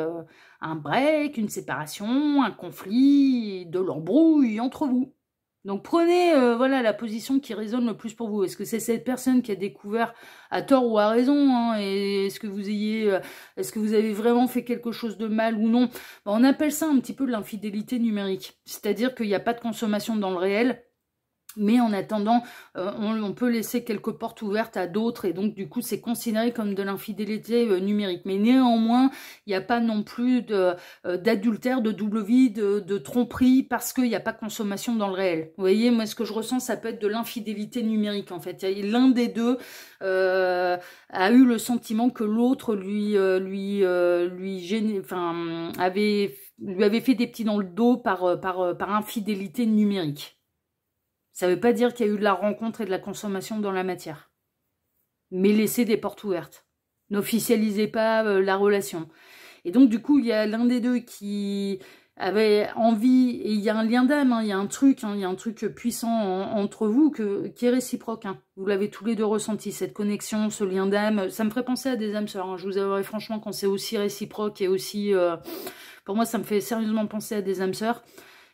un break, une séparation, un conflit, de l'embrouille entre vous. Donc prenez voilà, la position qui résonne le plus pour vous. Est-ce que c'est cette personne qui a découvert à tort ou à raison, hein, et est-ce que vous avez vraiment fait quelque chose de mal ou non? Bah, on appelle ça un petit peu de l'infidélité numérique. C'est-à-dire qu'il n'y a pas de consommation dans le réel. Mais en attendant, on peut laisser quelques portes ouvertes à d'autres et donc du coup c'est considéré comme de l'infidélité numérique. Mais néanmoins, il n'y a pas non plus d'adultère, de double vie, de tromperie parce qu'il n'y a pas consommation dans le réel. Vous voyez, moi ce que je ressens, ça peut être de l'infidélité numérique en fait. L'un des deux a eu le sentiment que l'autre lui avait fait des petits dans le dos par infidélité numérique. Ça ne veut pas dire qu'il y a eu de la rencontre et de la consommation dans la matière. Mais laissez des portes ouvertes. N'officialisez pas la relation. Et donc, du coup, il y a l'un des deux qui avait envie, et il y a un lien d'âme, hein, il y a un truc puissant entre vous qui est réciproque. Hein. Vous l'avez tous les deux ressenti, cette connexion, ce lien d'âme. Ça me ferait penser à des âmes sœurs. Hein. Je vous avouerai franchement, quand c'est aussi réciproque et aussi... pour moi, ça me fait sérieusement penser à des âmes sœurs.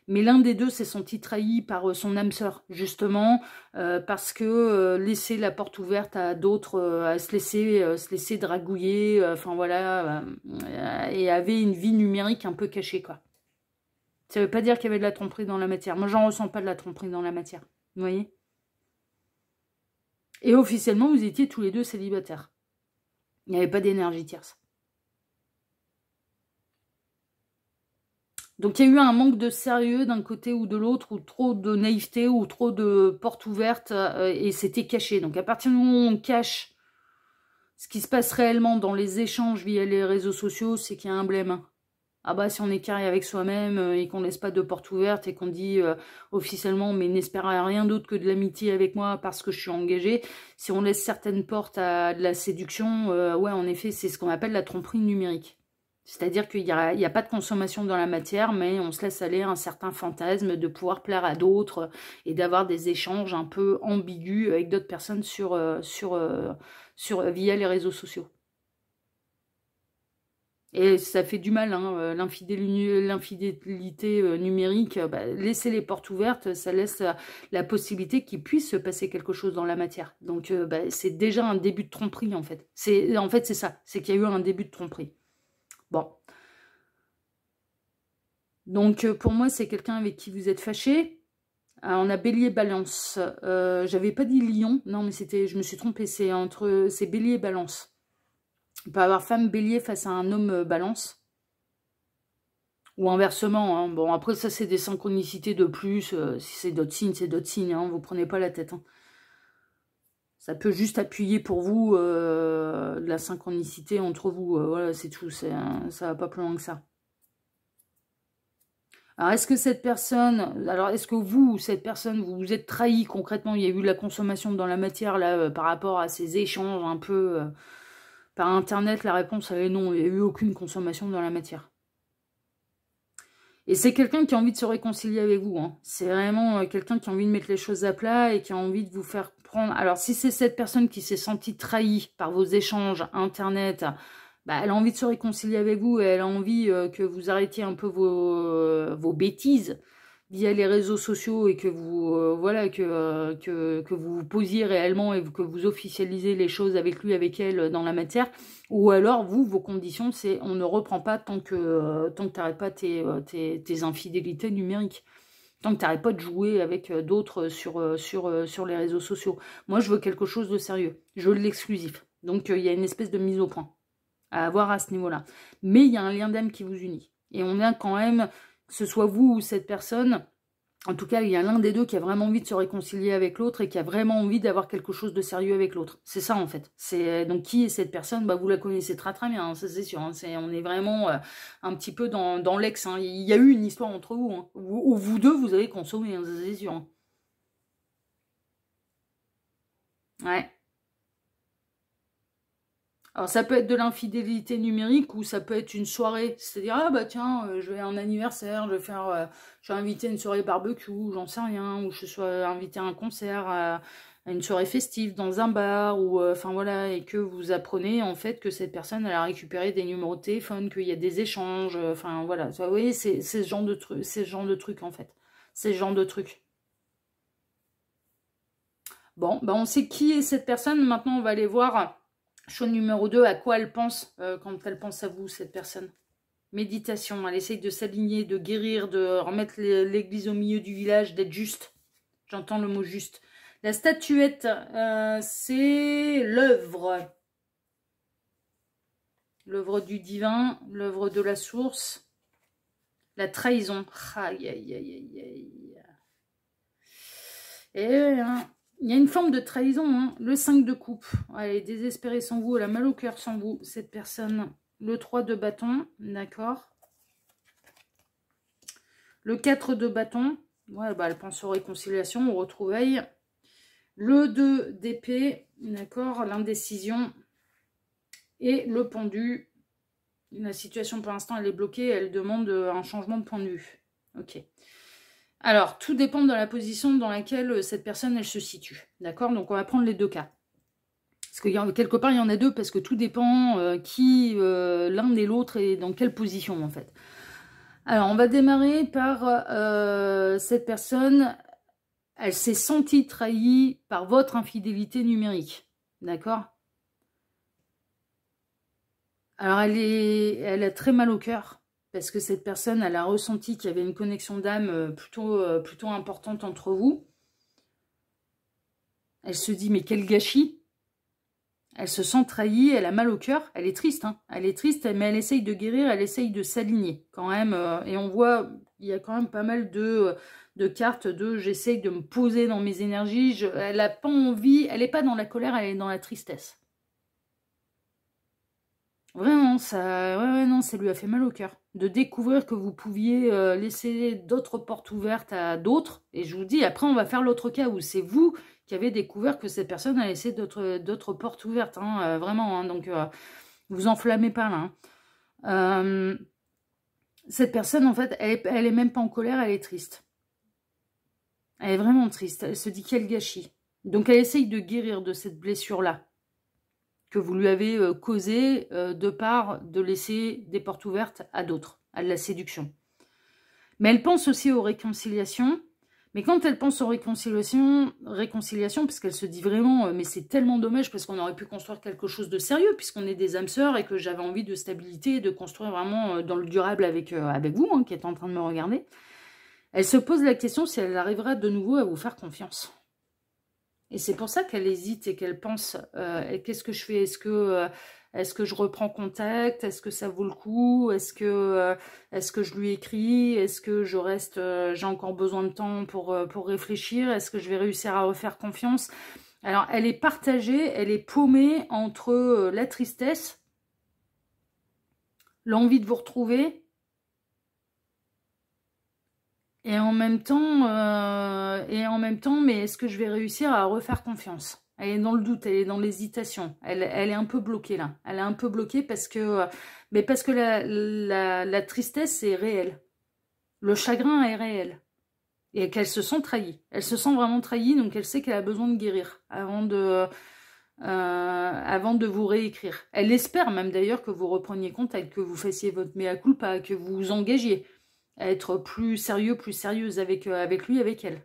Mais l'un des deux s'est senti trahi par son âme sœur, justement, parce que laisser la porte ouverte à d'autres, à se laisser dragouiller, enfin voilà, et avait une vie numérique un peu cachée, quoi. Ça veut pas dire qu'il y avait de la tromperie dans la matière. Moi, j'en ressens pas de la tromperie dans la matière. Vous voyez? Et officiellement, vous étiez tous les deux célibataires. Il n'y avait pas d'énergie tierce. Donc, il y a eu un manque de sérieux d'un côté ou de l'autre, ou trop de naïveté, ou trop de portes ouvertes, et c'était caché. Donc, à partir du moment où on cache ce qui se passe réellement dans les échanges via les réseaux sociaux, c'est qu'il y a un blême. Ah bah, si on est carré avec soi-même et qu'on laisse pas de porte ouverte et qu'on dit officiellement, mais n'espérez rien d'autre que de l'amitié avec moi parce que je suis engagée, si on laisse certaines portes à de la séduction, ouais, en effet, c'est ce qu'on appelle la tromperie numérique. C'est-à-dire qu'il n'y a pas de consommation dans la matière, mais on se laisse aller à un certain fantasme de pouvoir plaire à d'autres et d'avoir des échanges un peu ambigus avec d'autres personnes via les réseaux sociaux. Et ça fait du mal, hein, l'infidélité numérique. Bah, laisser les portes ouvertes, ça laisse la possibilité qu'il puisse se passer quelque chose dans la matière. Donc, bah, c'est déjà un début de tromperie, en fait. En fait, c'est ça. C'est qu'il y a eu un début de tromperie. Bon. Donc, pour moi, c'est quelqu'un avec qui vous êtes fâché. On a Bélier Balance. J'avais pas dit Lion. Non, mais je me suis trompée. C'est Bélier et Balance. Il peut y avoir femme Bélier face à un homme Balance. Ou inversement. Hein. Bon, après, ça, c'est des synchronicités de plus. Si c'est d'autres signes, c'est d'autres signes. Hein. Vous prenez pas la tête. Hein. Ça peut juste appuyer pour vous la synchronicité entre vous. Voilà, c'est tout. Ça va pas plus loin que ça. Alors, est-ce que vous, ou cette personne, vous vous êtes trahi concrètement? Il y a eu la consommation dans la matière, là, par rapport à ces échanges un peu par Internet. La réponse, elle est non. Il n'y a eu aucune consommation dans la matière. Et c'est quelqu'un qui a envie de se réconcilier avec vous. Hein. C'est vraiment quelqu'un qui a envie de mettre les choses à plat et qui a envie de vous faire prendre... Alors, si c'est cette personne qui s'est sentie trahie par vos échanges Internet... Bah, elle a envie de se réconcilier avec vous et elle a envie que vous arrêtiez un peu vos bêtises via les réseaux sociaux et que vous voilà que vous vous posiez réellement et que vous officialisez les choses avec lui, avec elle dans la matière. Ou alors vous, vos conditions, c'est on ne reprend pas tant que tu n'arrêtes pas tes infidélités numériques. Tant que tu n'arrêtes pas de jouer avec d'autres sur les réseaux sociaux. Moi, je veux quelque chose de sérieux. Je veux de l'exclusif. Donc, il y a une espèce de mise au point à avoir à ce niveau-là. Mais il y a un lien d'âme qui vous unit. Et on a quand même, que ce soit vous ou cette personne, en tout cas, il y a l'un des deux qui a vraiment envie de se réconcilier avec l'autre et qui a vraiment envie d'avoir quelque chose de sérieux avec l'autre. C'est ça, en fait. Donc, qui est cette personne? Bah, vous la connaissez très très bien, hein, ça c'est sûr. Hein. On est vraiment un petit peu dans l'ex. Hein. Il y a eu une histoire entre vous. Hein, où vous deux, vous avez consommé, hein, ça c'est sûr. Hein. Ouais. Alors, ça peut être de l'infidélité numérique ou ça peut être une soirée. C'est-à-dire, ah bah tiens, je vais à un anniversaire, je vais inviter à une soirée barbecue, j'en sais rien, ou je sois invité à un concert, à une soirée festive dans un bar, ou enfin voilà, et que vous apprenez en fait que cette personne, elle a récupéré des numéros de téléphone, qu'il y a des échanges, enfin voilà. Vous voyez, c'est ce genre de truc, c'est ce genre de truc en fait. C'est ce genre de truc. Bon, bah on sait qui est cette personne, maintenant on va aller voir... Chose numéro 2, à quoi elle pense quand elle pense à vous, cette personne? Méditation, elle essaye de s'aligner, de guérir, de remettre l'église au milieu du village, d'être juste. J'entends le mot juste. La statuette, c'est l'œuvre. L'œuvre du divin, l'œuvre de la source. La trahison. Aïe, aïe, aïe, aïe, aïe. Et... il y a une forme de trahison, hein. Le 5 de coupe. Elle est désespérée sans vous, elle a mal au cœur sans vous, cette personne. Le 3 de bâton, d'accord. Le 4 de bâton, ouais, bah, elle pense aux réconciliations, aux retrouvailles. Le 2 d'épée, d'accord, l'indécision. Et le pendu. La situation pour l'instant, elle est bloquée, elle demande un changement de point de vue. Ok. Alors, tout dépend de la position dans laquelle cette personne, elle se situe. D'accord? Donc, on va prendre les deux cas. Parce que quelque part, il y en a deux, parce que tout dépend l'un et l'autre, et dans quelle position, en fait. Alors, on va démarrer par cette personne. Elle s'est sentie trahie par votre infidélité numérique. D'accord? Alors, elle a très mal au cœur. Parce que cette personne, elle a ressenti qu'il y avait une connexion d'âme plutôt importante entre vous. Elle se dit, mais quel gâchis! Elle se sent trahie, elle a mal au cœur, elle est triste, hein. Elle est triste, mais elle essaye de guérir, elle essaye de s'aligner quand même. Et on voit, il y a quand même pas mal de cartes de j'essaye de me poser dans mes énergies. Elle n'a pas envie, elle n'est pas dans la colère, elle est dans la tristesse. Vraiment, ça, ouais, non, ça lui a fait mal au cœur. De découvrir que vous pouviez laisser d'autres portes ouvertes à d'autres. Et je vous dis, après, on va faire l'autre cas où c'est vous qui avez découvert que cette personne a laissé d'autres portes ouvertes. Hein, vraiment, hein, donc, vous enflammez pas là. Hein. Cette personne, en fait, elle est même pas en colère, elle est triste. Elle est vraiment triste. Elle se dit quel gâchis. Donc, elle essaye de guérir de cette blessure-là que vous lui avez causé de part de laisser des portes ouvertes à d'autres, à de la séduction. Mais elle pense aussi aux réconciliations. Mais quand elle pense aux réconciliations parce qu'elle se dit vraiment, mais c'est tellement dommage parce qu'on aurait pu construire quelque chose de sérieux puisqu'on est des âmes sœurs et que j'avais envie de stabilité et de construire vraiment dans le durable avec vous, hein, qui êtes en train de me regarder. Elle se pose la question si elle arrivera de nouveau à vous faire confiance. Et c'est pour ça qu'elle hésite et qu'elle pense, qu'est-ce que je fais? Est-ce que je reprends contact? Est-ce que ça vaut le coup? Est-ce que je lui écris? Est-ce que je reste, j'ai encore besoin de temps pour réfléchir? Est-ce que je vais réussir à refaire confiance? Alors, elle est partagée, elle est paumée entre la tristesse, l'envie de vous retrouver, et en même temps, mais est-ce que je vais réussir à refaire confiance? Elle est dans le doute, elle est dans l'hésitation. Elle est un peu bloquée là. Elle est un peu bloquée parce que la tristesse est réelle. Le chagrin est réel. Et qu'elle se sent trahie. Elle se sent vraiment trahie, donc elle sait qu'elle a besoin de guérir avant de vous réécrire. Elle espère même d'ailleurs que vous repreniez contact, que vous fassiez votre mea culpa, que vous vous engagiez à être plus sérieux, plus sérieuse avec lui, avec elle.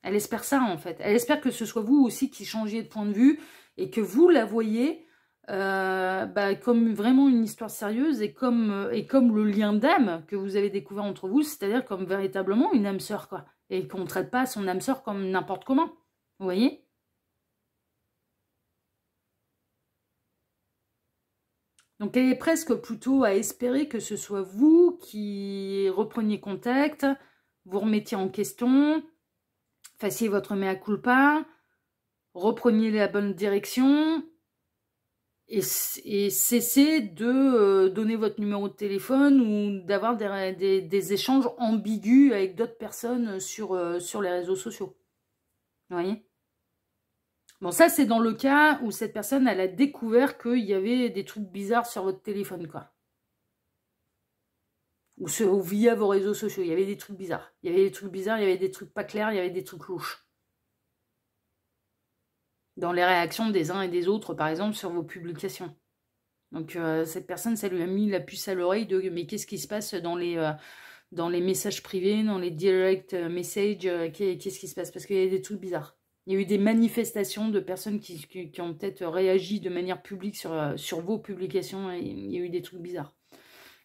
Elle espère ça, en fait. Elle espère que ce soit vous aussi qui changiez de point de vue et que vous la voyez comme vraiment une histoire sérieuse et comme le lien d'âme que vous avez découvert entre vous, c'est-à-dire comme véritablement une âme sœur, quoi. Et qu'on ne traite pas son âme sœur comme n'importe comment. Vous voyez ? Donc, elle est presque plutôt à espérer que ce soit vous qui repreniez contact, vous remettiez en question, fassiez votre mea culpa, repreniez la bonne direction et cessez de donner votre numéro de téléphone ou d'avoir des échanges ambigus avec d'autres personnes sur les réseaux sociaux. Vous voyez ? Bon, ça, c'est dans le cas où cette personne, elle a découvert qu'il y avait des trucs bizarres sur votre téléphone, quoi. Ou via vos réseaux sociaux, il y avait des trucs bizarres. Il y avait des trucs bizarres, il y avait des trucs pas clairs, il y avait des trucs louches. Dans les réactions des uns et des autres, par exemple, sur vos publications. Donc, cette personne, ça lui a mis la puce à l'oreille de « mais qu'est-ce qui se passe dans les messages privés, dans les direct messages, qu'est-ce qui se passe ?» Parce qu'il y a des trucs bizarres. Il y a eu des manifestations de personnes qui ont peut-être réagi de manière publique sur vos publications. Et il y a eu des trucs bizarres.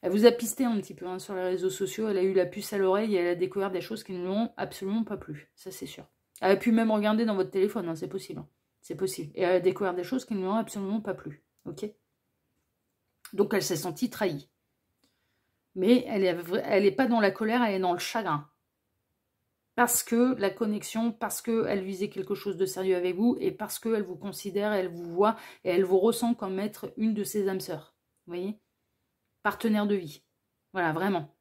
Elle vous a pisté un petit peu hein, sur les réseaux sociaux. Elle a eu la puce à l'oreille et elle a découvert des choses qui ne lui ont absolument pas plu. Ça, c'est sûr. Elle a pu même regarder dans votre téléphone. Hein, c'est possible. Hein. C'est possible. Et elle a découvert des choses qui ne lui ont absolument pas plu. Ok ? Donc, elle s'est sentie trahie. Mais elle n'est pas dans la colère, elle est dans le chagrin. Parce que la connexion, parce qu'elle visait quelque chose de sérieux avec vous et parce qu'elle vous considère, elle vous voit et elle vous ressent comme être une de ses âmes sœurs. Vous voyez ? Partenaire de vie. Voilà, vraiment.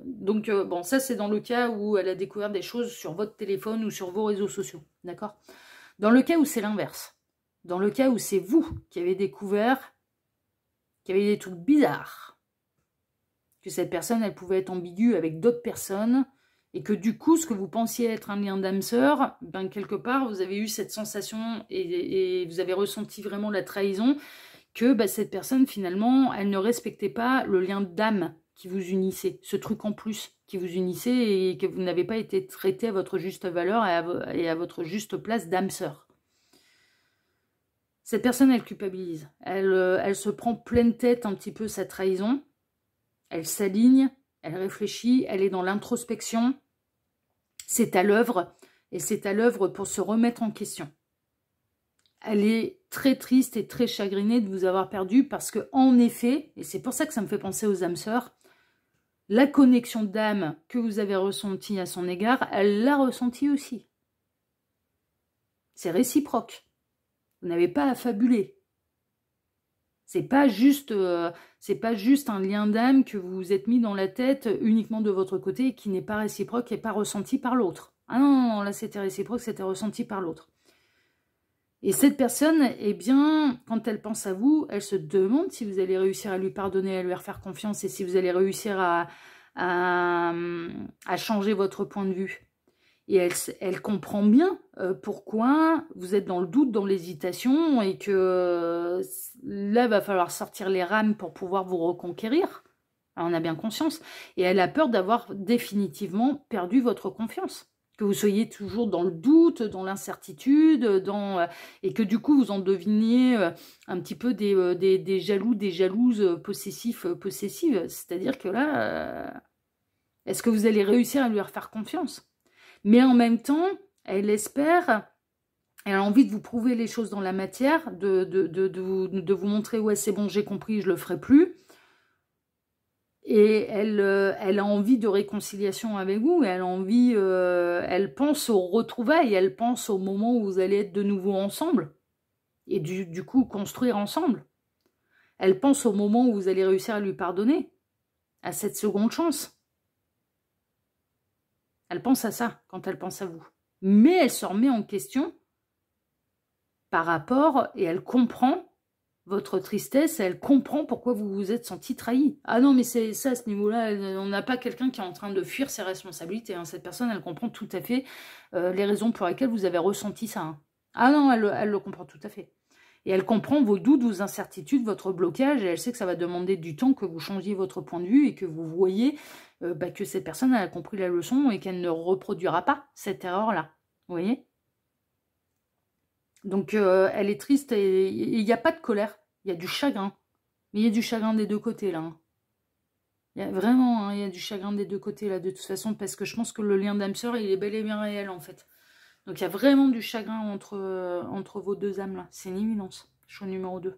Donc, bon, ça, c'est dans le cas où elle a découvert des choses sur votre téléphone ou sur vos réseaux sociaux. D'accord ? Dans le cas où c'est l'inverse. Dans le cas où c'est vous qui avez découvert qu'il y avait des trucs bizarres. Que cette personne, elle pouvait être ambiguë avec d'autres personnes. Et que du coup, ce que vous pensiez être un lien d'âme sœur, ben quelque part, vous avez eu cette sensation et vous avez ressenti vraiment la trahison que cette personne, finalement, elle ne respectait pas le lien d'âme qui vous unissait, ce truc en plus qui vous unissait et que vous n'avez pas été traité à votre juste valeur et à votre juste place d'âme sœur. Cette personne, elle culpabilise. Elle se prend pleine tête un petit peu sa trahison. Elle s'aligne, elle réfléchit, elle est dans l'introspection. C'est à l'œuvre, et c'est à l'œuvre pour se remettre en question. Elle est très triste et très chagrinée de vous avoir perdu parce que, en effet, et c'est pour ça que ça me fait penser aux âmes sœurs, la connexion d'âme que vous avez ressentie à son égard, elle l'a ressentie aussi. C'est réciproque. Vous n'avez pas à fabuler. C'est pas juste un lien d'âme que vous vous êtes mis dans la tête uniquement de votre côté et qui n'est pas réciproque et pas ressenti par l'autre. Ah non, là c'était réciproque, c'était ressenti par l'autre. Et cette personne, eh bien, quand elle pense à vous, elle se demande si vous allez réussir à lui pardonner, à lui refaire confiance et si vous allez réussir à changer votre point de vue. Et elle comprend bien pourquoi vous êtes dans le doute, dans l'hésitation, et que là, il va falloir sortir les rames pour pouvoir vous reconquérir. Alors, on a bien conscience. Et elle a peur d'avoir définitivement perdu votre confiance. Que vous soyez toujours dans le doute, dans l'incertitude, et que du coup, vous en deviniez un petit peu des jaloux, des jalouses possessifs, possessives. C'est-à-dire que là, est-ce que vous allez réussir à lui refaire confiance ? Mais en même temps, elle espère, elle a envie de vous prouver les choses dans la matière, de vous montrer, ouais, c'est bon, j'ai compris, je le ferai plus. Et elle a envie de réconciliation avec vous, et elle pense aux retrouvailles, elle pense au moment où vous allez être de nouveau ensemble, et du coup construire ensemble. Elle pense au moment où vous allez réussir à lui pardonner, à cette seconde chance. Elle pense à ça quand elle pense à vous. Mais elle se remet en question par rapport, et elle comprend votre tristesse, elle comprend pourquoi vous vous êtes senti trahi. Ah non, mais c'est ça, à ce niveau-là, on n'a pas quelqu'un qui est en train de fuir ses responsabilités. Hein. Cette personne, elle comprend tout à fait les raisons pour lesquelles vous avez ressenti ça. Hein. Ah non, elle le comprend tout à fait. Et elle comprend vos doutes, vos incertitudes, votre blocage, et elle sait que ça va demander du temps que vous changiez votre point de vue et que vous voyez que cette personne elle a compris la leçon et qu'elle ne reproduira pas cette erreur-là. Vous voyez ? Donc, elle est triste et il n'y a pas de colère, il y a du chagrin. Mais il y a du chagrin des deux côtés, là. Il y a vraiment, hein, il y a du chagrin des deux côtés, là, de toute façon, parce que je pense que le lien d'âme-sœur, il est bel et bien réel, en fait. Donc, il y a vraiment du chagrin entre vos deux âmes, là. C'est une évidence. Choix numéro 2.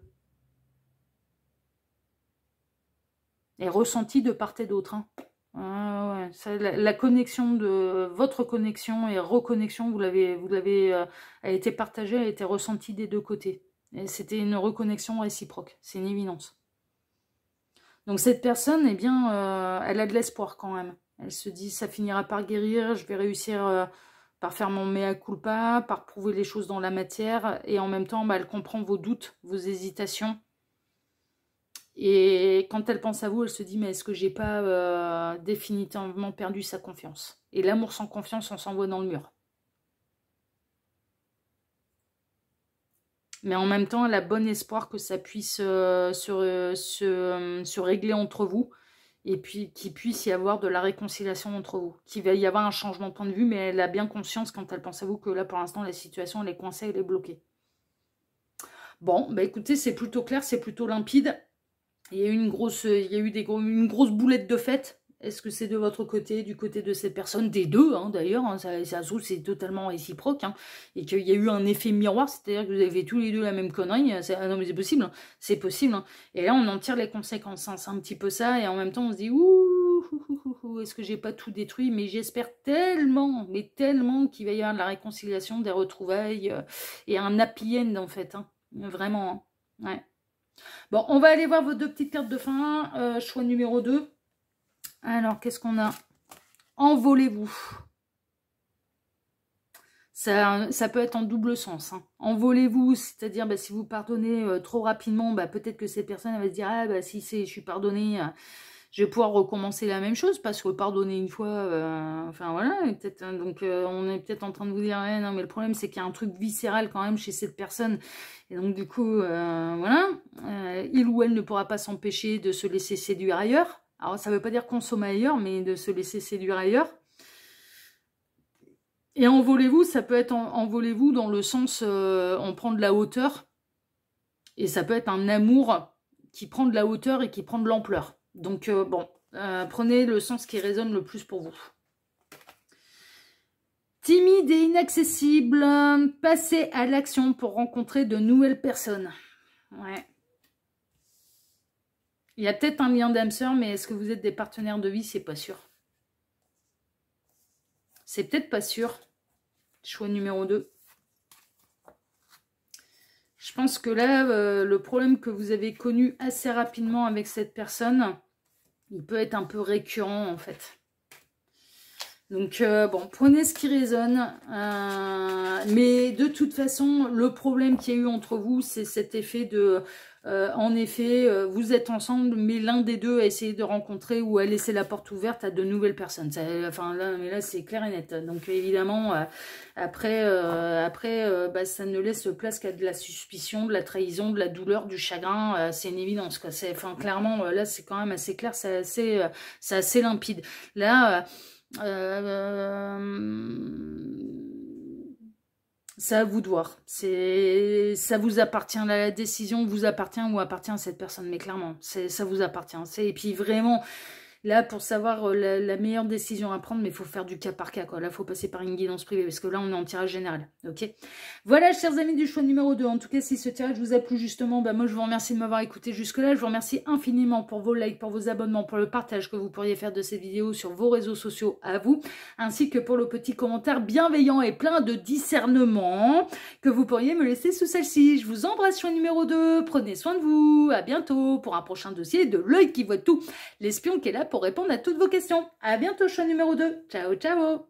Et ressenti de part et d'autre, hein. Ouais, ça, la connexion de votre connexion et reconnexion, vous l'avez, a été partagée, a été ressentie des deux côtés. Et c'était une reconnexion réciproque, c'est une évidence. Donc cette personne, eh bien, elle a de l'espoir quand même. Elle se dit, ça finira par guérir, je vais réussir par faire mon mea culpa, par prouver les choses dans la matière, et en même temps, bah, elle comprend vos doutes, vos hésitations. Et quand elle pense à vous, elle se dit, mais est-ce que j'ai pas définitivement perdu sa confiance? Et l'amour sans confiance, on s'envoie dans le mur. Mais en même temps, elle a bon espoir que ça puisse se régler entre vous. Et puis qu'il puisse y avoir de la réconciliation entre vous. Qu'il va y avoir un changement de point de vue, mais elle a bien conscience quand elle pense à vous que là, pour l'instant, la situation, elle est coincée, elle est bloquée. Bon, bah écoutez, c'est plutôt clair, c'est plutôt limpide. Il y a eu une grosse boulette de fête. Est-ce que c'est de votre côté, du côté de cette personne? Des deux, hein, d'ailleurs. Hein, ça se trouve, c'est totalement réciproque. Hein, et qu'il y a eu un effet miroir, c'est-à-dire que vous avez fait tous les deux la même connerie. Ah non, mais c'est possible. Hein, c'est possible. Hein. Et là, on en tire les conséquences. Hein, c'est un petit peu ça. Et en même temps, on se dit, ouh, est-ce que j'ai pas tout détruit? Mais j'espère tellement, mais tellement qu'il va y avoir de la réconciliation, des retrouvailles et un happy end, en fait. Hein, vraiment. Hein, ouais. Bon, on va aller voir vos deux petites cartes de fin. Choix numéro 2. Alors, qu'est-ce qu'on a? Envolez-vous. Ça peut être en double sens. Hein. Envolez-vous, c'est-à-dire bah, si vous pardonnez trop rapidement, bah, peut-être que cette personne elle va se dire « Ah, bah, si je suis pardonné, je vais pouvoir recommencer la même chose. » Parce que pardonner une fois, enfin voilà. Donc, on est peut-être en train de vous dire eh, « Non, mais le problème, c'est qu'il y a un truc viscéral quand même chez cette personne. » Et donc, du coup, voilà. Il ou elle ne pourra pas s'empêcher de se laisser séduire ailleurs. Alors, ça ne veut pas dire consommer ailleurs, mais de se laisser séduire ailleurs. Et envolez-vous, ça peut être envolez-vous dans le sens on prend de la hauteur. Et ça peut être un amour qui prend de la hauteur et qui prend de l'ampleur. Donc, bon, prenez le sens qui résonne le plus pour vous. Timide et inaccessible, passez à l'action pour rencontrer de nouvelles personnes. Ouais. Il y a peut-être un lien d'âme sœur, mais est-ce que vous êtes des partenaires de vie? C'est pas sûr. C'est peut-être pas sûr. Choix numéro 2. Je pense que là, le problème que vous avez connu assez rapidement avec cette personne, il peut être un peu récurrent en fait. Donc, bon, prenez ce qui résonne. Mais de toute façon, le problème qu'il y a eu entre vous, c'est cet effet de... en effet, vous êtes ensemble, mais l'un des deux a essayé de rencontrer ou a laissé la porte ouverte à de nouvelles personnes. Ça, enfin, là c'est clair et net. Donc, évidemment, après, bah, ça ne laisse place qu'à de la suspicion, de la trahison, de la douleur, du chagrin. C'est une évidence, quoi. Enfin, clairement, là, c'est quand même assez clair, c'est assez limpide. Là... c'est à vous de voir. Ça vous appartient. La décision vous appartient ou appartient à cette personne. Mais clairement, ça vous appartient. Et puis vraiment, là, pour savoir la meilleure décision à prendre, mais il faut faire du cas par cas, quoi. Là, il faut passer par une guidance privée, parce que là, on est en tirage général. Ok. Voilà, chers amis du choix numéro 2. En tout cas, si ce tirage vous a plu, justement, bah, moi, je vous remercie de m'avoir écouté jusque-là. Je vous remercie infiniment pour vos likes, pour vos abonnements, pour le partage que vous pourriez faire de ces vidéos sur vos réseaux sociaux à vous, ainsi que pour le petit commentaire bienveillant et plein de discernement que vous pourriez me laisser sous celle-ci. Je vous embrasse, choix numéro 2. Prenez soin de vous. À bientôt pour un prochain dossier de l'œil qui voit tout. L'espion qui est là pour répondre à toutes vos questions. À bientôt, choix numéro 2. Ciao, ciao.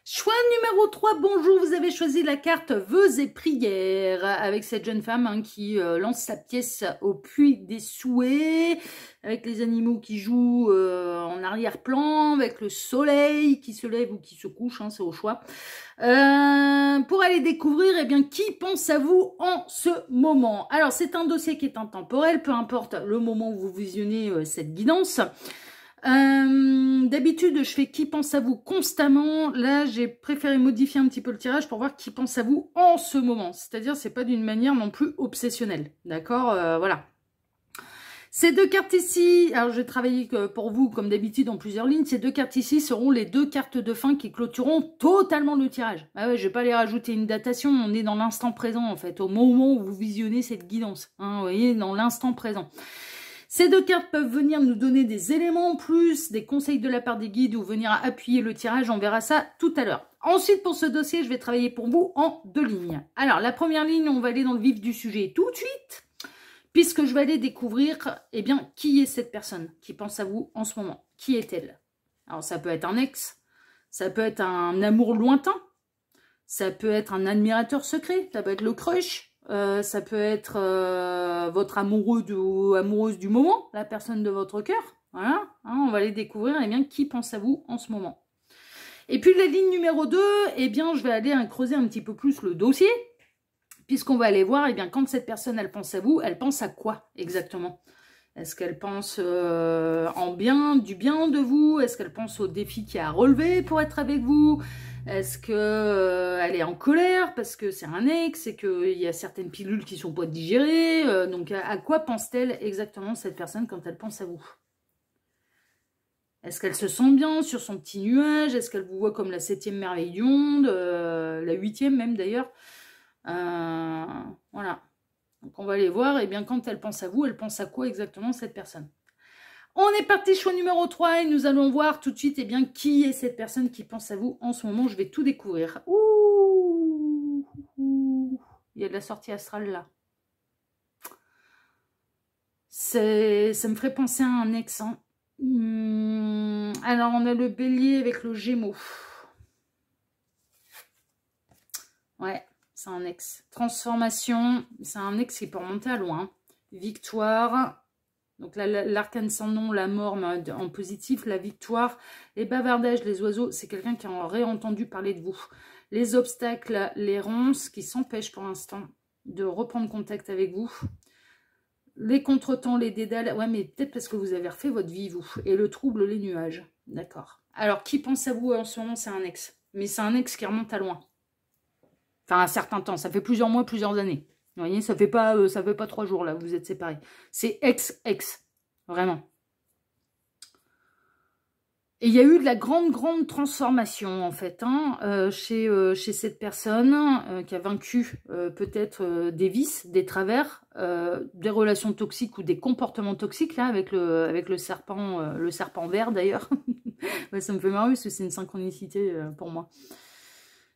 Choix numéro 3, bonjour, vous avez choisi la carte Vœux et prières avec cette jeune femme qui lance sa pièce au puits des souhaits, avec les animaux qui jouent en arrière-plan, avec le soleil qui se lève ou qui se couche, c'est au choix. Pour aller découvrir qui pense à vous en ce moment. Alors, c'est un dossier qui est intemporel, peu importe le moment où vous visionnez cette guidance. D'habitude, je fais qui pense à vous constamment. Là, j'ai préféré modifier un petit peu le tirage pour voir qui pense à vous en ce moment. C'est-à-dire, c'est pas d'une manière non plus obsessionnelle. D'accord, voilà. Ces deux cartes ici, alors je vais travailler pour vous comme d'habitude en plusieurs lignes. Ces deux cartes ici seront les deux cartes de fin qui clôtureront totalement le tirage. Ah ouais, je vais pas les rajouter une datation. On est dans l'instant présent en fait, au moment où vous visionnez cette guidance. Vous voyez, dans l'instant présent. Ces deux cartes peuvent venir nous donner des éléments en plus, des conseils de la part des guides ou venir appuyer le tirage. On verra ça tout à l'heure. Ensuite, pour ce dossier, je vais travailler pour vous en deux lignes. Alors, la première ligne, on va aller dans le vif du sujet tout de suite, puisque je vais aller découvrir, qui est cette personne qui pense à vous en ce moment. Qui est-elle? Alors, ça peut être un ex, ça peut être un amour lointain, ça peut être un admirateur secret, ça peut être le crush. Ça peut être votre amoureux ou amoureuse du moment, la personne de votre cœur. Voilà, on va aller découvrir qui pense à vous en ce moment. Et puis la ligne numéro 2, je vais aller creuser un petit peu plus le dossier, puisqu'on va aller voir quand cette personne elle pense à vous, elle pense à quoi exactement? Est-ce qu'elle pense en bien, du bien de vous? Est-ce qu'elle pense aux défis qu'il y a à relever pour être avec vous? Est-ce qu'elle est en colère parce que c'est un ex et qu'il y a certaines pilules qui ne sont pas digérées? Donc, à quoi pense-t-elle exactement cette personne quand elle pense à vous? Est-ce qu'elle se sent bien sur son petit nuage? Est-ce qu'elle vous voit comme la 7e merveille du monde? La 8e même d'ailleurs? Voilà. Donc, on va aller voir, quand elle pense à vous, elle pense à quoi exactement cette personne? On est parti, choix numéro 3, et nous allons voir tout de suite, qui est cette personne qui pense à vous en ce moment. Je vais tout découvrir. Ouh, il y a de la sortie astrale là. Ça me ferait penser à un ex. Alors, on a le bélier avec le gémeaux. Ouais. C'est un ex. Transformation, c'est un ex qui peut remonter à loin. Victoire. Donc l'arcane sans nom, la mort en positif, la victoire, les bavardages, les oiseaux, c'est quelqu'un qui aurait entendu parler de vous. Les obstacles, les ronces qui s'empêchent pour l'instant de reprendre contact avec vous. Les contretemps, les dédales. Ouais, mais peut-être parce que vous avez refait votre vie, vous. Et le trouble, les nuages. D'accord. Alors, qui pense à vous en ce moment, c'est un ex. Mais c'est un ex qui remonte à loin. Enfin, un certain temps. Ça fait plusieurs mois, plusieurs années. Vous voyez, ça fait pas 3 jours, là, vous êtes séparés. C'est ex-ex. Vraiment. Et il y a eu de la grande transformation, en fait, hein, chez cette personne qui a vaincu peut-être des vices, des travers, des relations toxiques ou des comportements toxiques, là, avec le serpent vert, d'ailleurs. Ouais, ça me fait marrer, parce que c'est une synchronicité pour moi.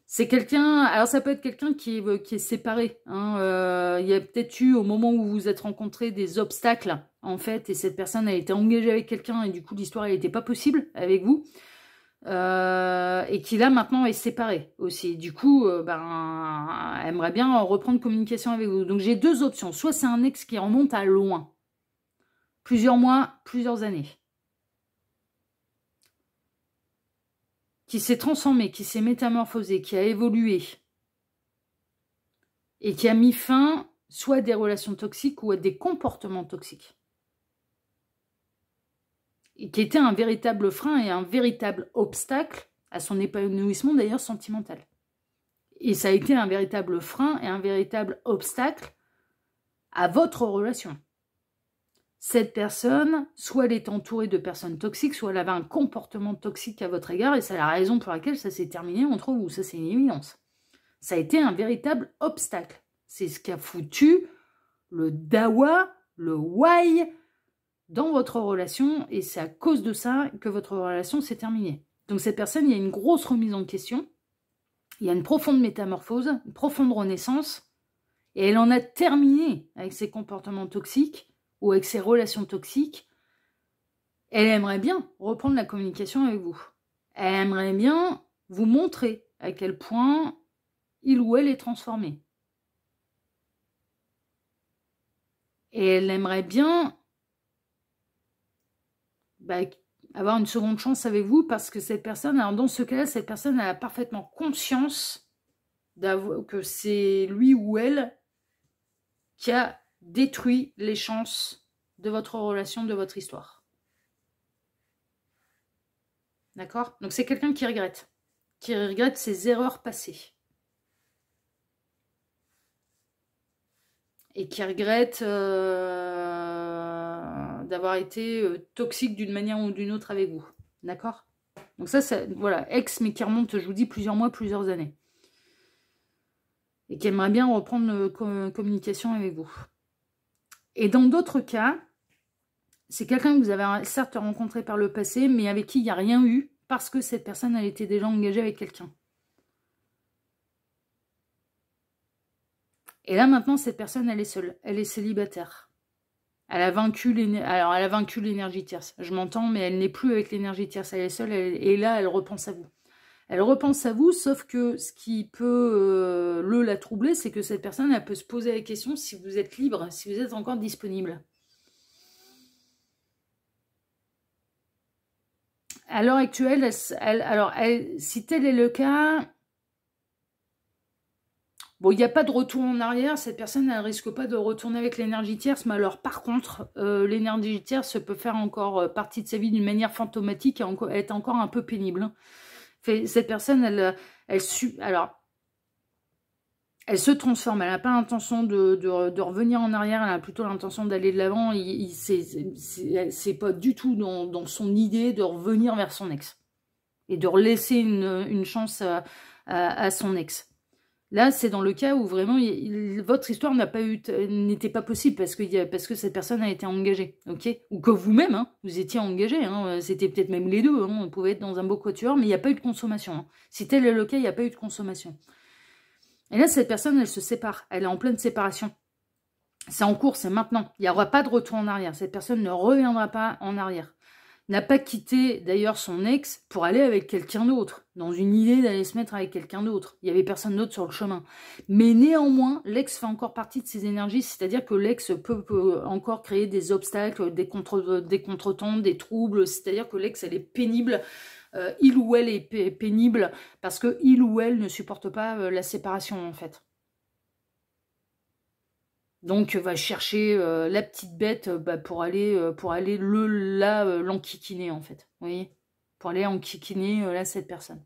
C'est quelqu'un, alors ça peut être quelqu'un qui est séparé. Hein, il y a peut-être eu, au moment où vous vous êtes rencontrés, des obstacles, en fait, et cette personne a été engagée avec quelqu'un, et du coup, l'histoire, elle n'était pas possible avec vous. Et qui, là, maintenant, est séparé aussi. Du coup, ben, elle aimerait bien reprendre communication avec vous. Donc, j'ai 2 options. Soit c'est un ex qui remonte à loin. Plusieurs mois, plusieurs années. Qui s'est transformé, qui s'est métamorphosé, qui a évolué et qui a mis fin soit à des relations toxiques ou à des comportements toxiques. Et qui était un véritable frein et un véritable obstacle à son épanouissement d'ailleurs sentimental. Et ça a été un véritable frein et un véritable obstacle à votre relation. Cette personne, soit elle est entourée de personnes toxiques, soit elle avait un comportement toxique à votre égard, et c'est la raison pour laquelle ça s'est terminé entre vous. Ça, c'est une évidence. Ça a été un véritable obstacle. C'est ce qui a foutu le dawa, le why dans votre relation, et c'est à cause de ça que votre relation s'est terminée. Donc cette personne, il y a une grosse remise en question, il y a une profonde métamorphose, une profonde renaissance, et elle en a terminé avec ses comportements toxiques, ou avec ses relations toxiques. Elle aimerait bien reprendre la communication avec vous. Elle aimerait bien vous montrer à quel point il ou elle est transformé. Et elle aimerait bien avoir une seconde chance avec vous, parce que cette personne, alors dans ce cas-là, cette personne a parfaitement conscience que c'est lui ou elle qui a détruit les chances de votre relation, de votre histoire. D'accord? Donc c'est quelqu'un qui regrette ses erreurs passées. Et qui regrette d'avoir été toxique d'une manière ou d'une autre avec vous. D'accord? Donc ça, voilà, ex, mais qui remonte, je vous dis, plusieurs mois, plusieurs années. Et qui aimerait bien reprendre communication avec vous. Et dans d'autres cas, c'est quelqu'un que vous avez certes rencontré par le passé, mais avec qui il n'y a rien eu, parce que cette personne, elle était déjà engagée avec quelqu'un. Et là, maintenant, cette personne, elle est seule. Elle est célibataire. Elle a vaincu l'énergie tierce. Je m'entends, mais elle n'est plus avec l'énergie tierce. Elle est seule, et là, elle repense à vous. Elle repense à vous, sauf que ce qui peut la troubler, c'est que cette personne, elle peut se poser la question si vous êtes libre, si vous êtes encore disponible. À l'heure actuelle, si tel est le cas, bon, il n'y a pas de retour en arrière. Cette personne, elle ne risque pas de retourner avec l'énergie tierce. Mais alors, par contre, l'énergie tierce peut faire encore partie de sa vie d'une manière fantomatique et être encore un peu pénible. Hein. Cette personne, elle se transforme. Elle n'a pas l'intention de revenir en arrière. Elle a plutôt l'intention d'aller de l'avant. C'est pas du tout dans son idée de revenir vers son ex. Et de relaisser une chance à son ex. Là, c'est dans le cas où vraiment votre histoire n'était pas possible parce que cette personne a été engagée, ok? Ou que vous-même, hein, vous étiez engagé, hein, c'était peut-être même les deux, hein, on pouvait être dans un beau quatuor, mais il n'y a pas eu de consommation. Hein. Si tel est le cas, il n'y a pas eu de consommation. Et là, cette personne, elle se sépare, elle est en pleine séparation. C'est en cours, c'est maintenant. Il n'y aura pas de retour en arrière. Cette personne ne reviendra pas en arrière. N'a pas quitté d'ailleurs son ex pour aller avec quelqu'un d'autre, dans une idée d'aller se mettre avec quelqu'un d'autre. Il n'y avait personne d'autre sur le chemin. Mais néanmoins, l'ex fait encore partie de ses énergies, c'est-à-dire que l'ex peut encore créer des obstacles, des contretemps, des troubles, c'est-à-dire que l'ex, elle est pénible, il ou elle est pénible, parce que il ou elle ne supporte pas la séparation, en fait. Donc, va chercher la petite bête pour aller l'enquiquiner, en fait. Vous voyez? Pour aller enquiquiner là, cette personne.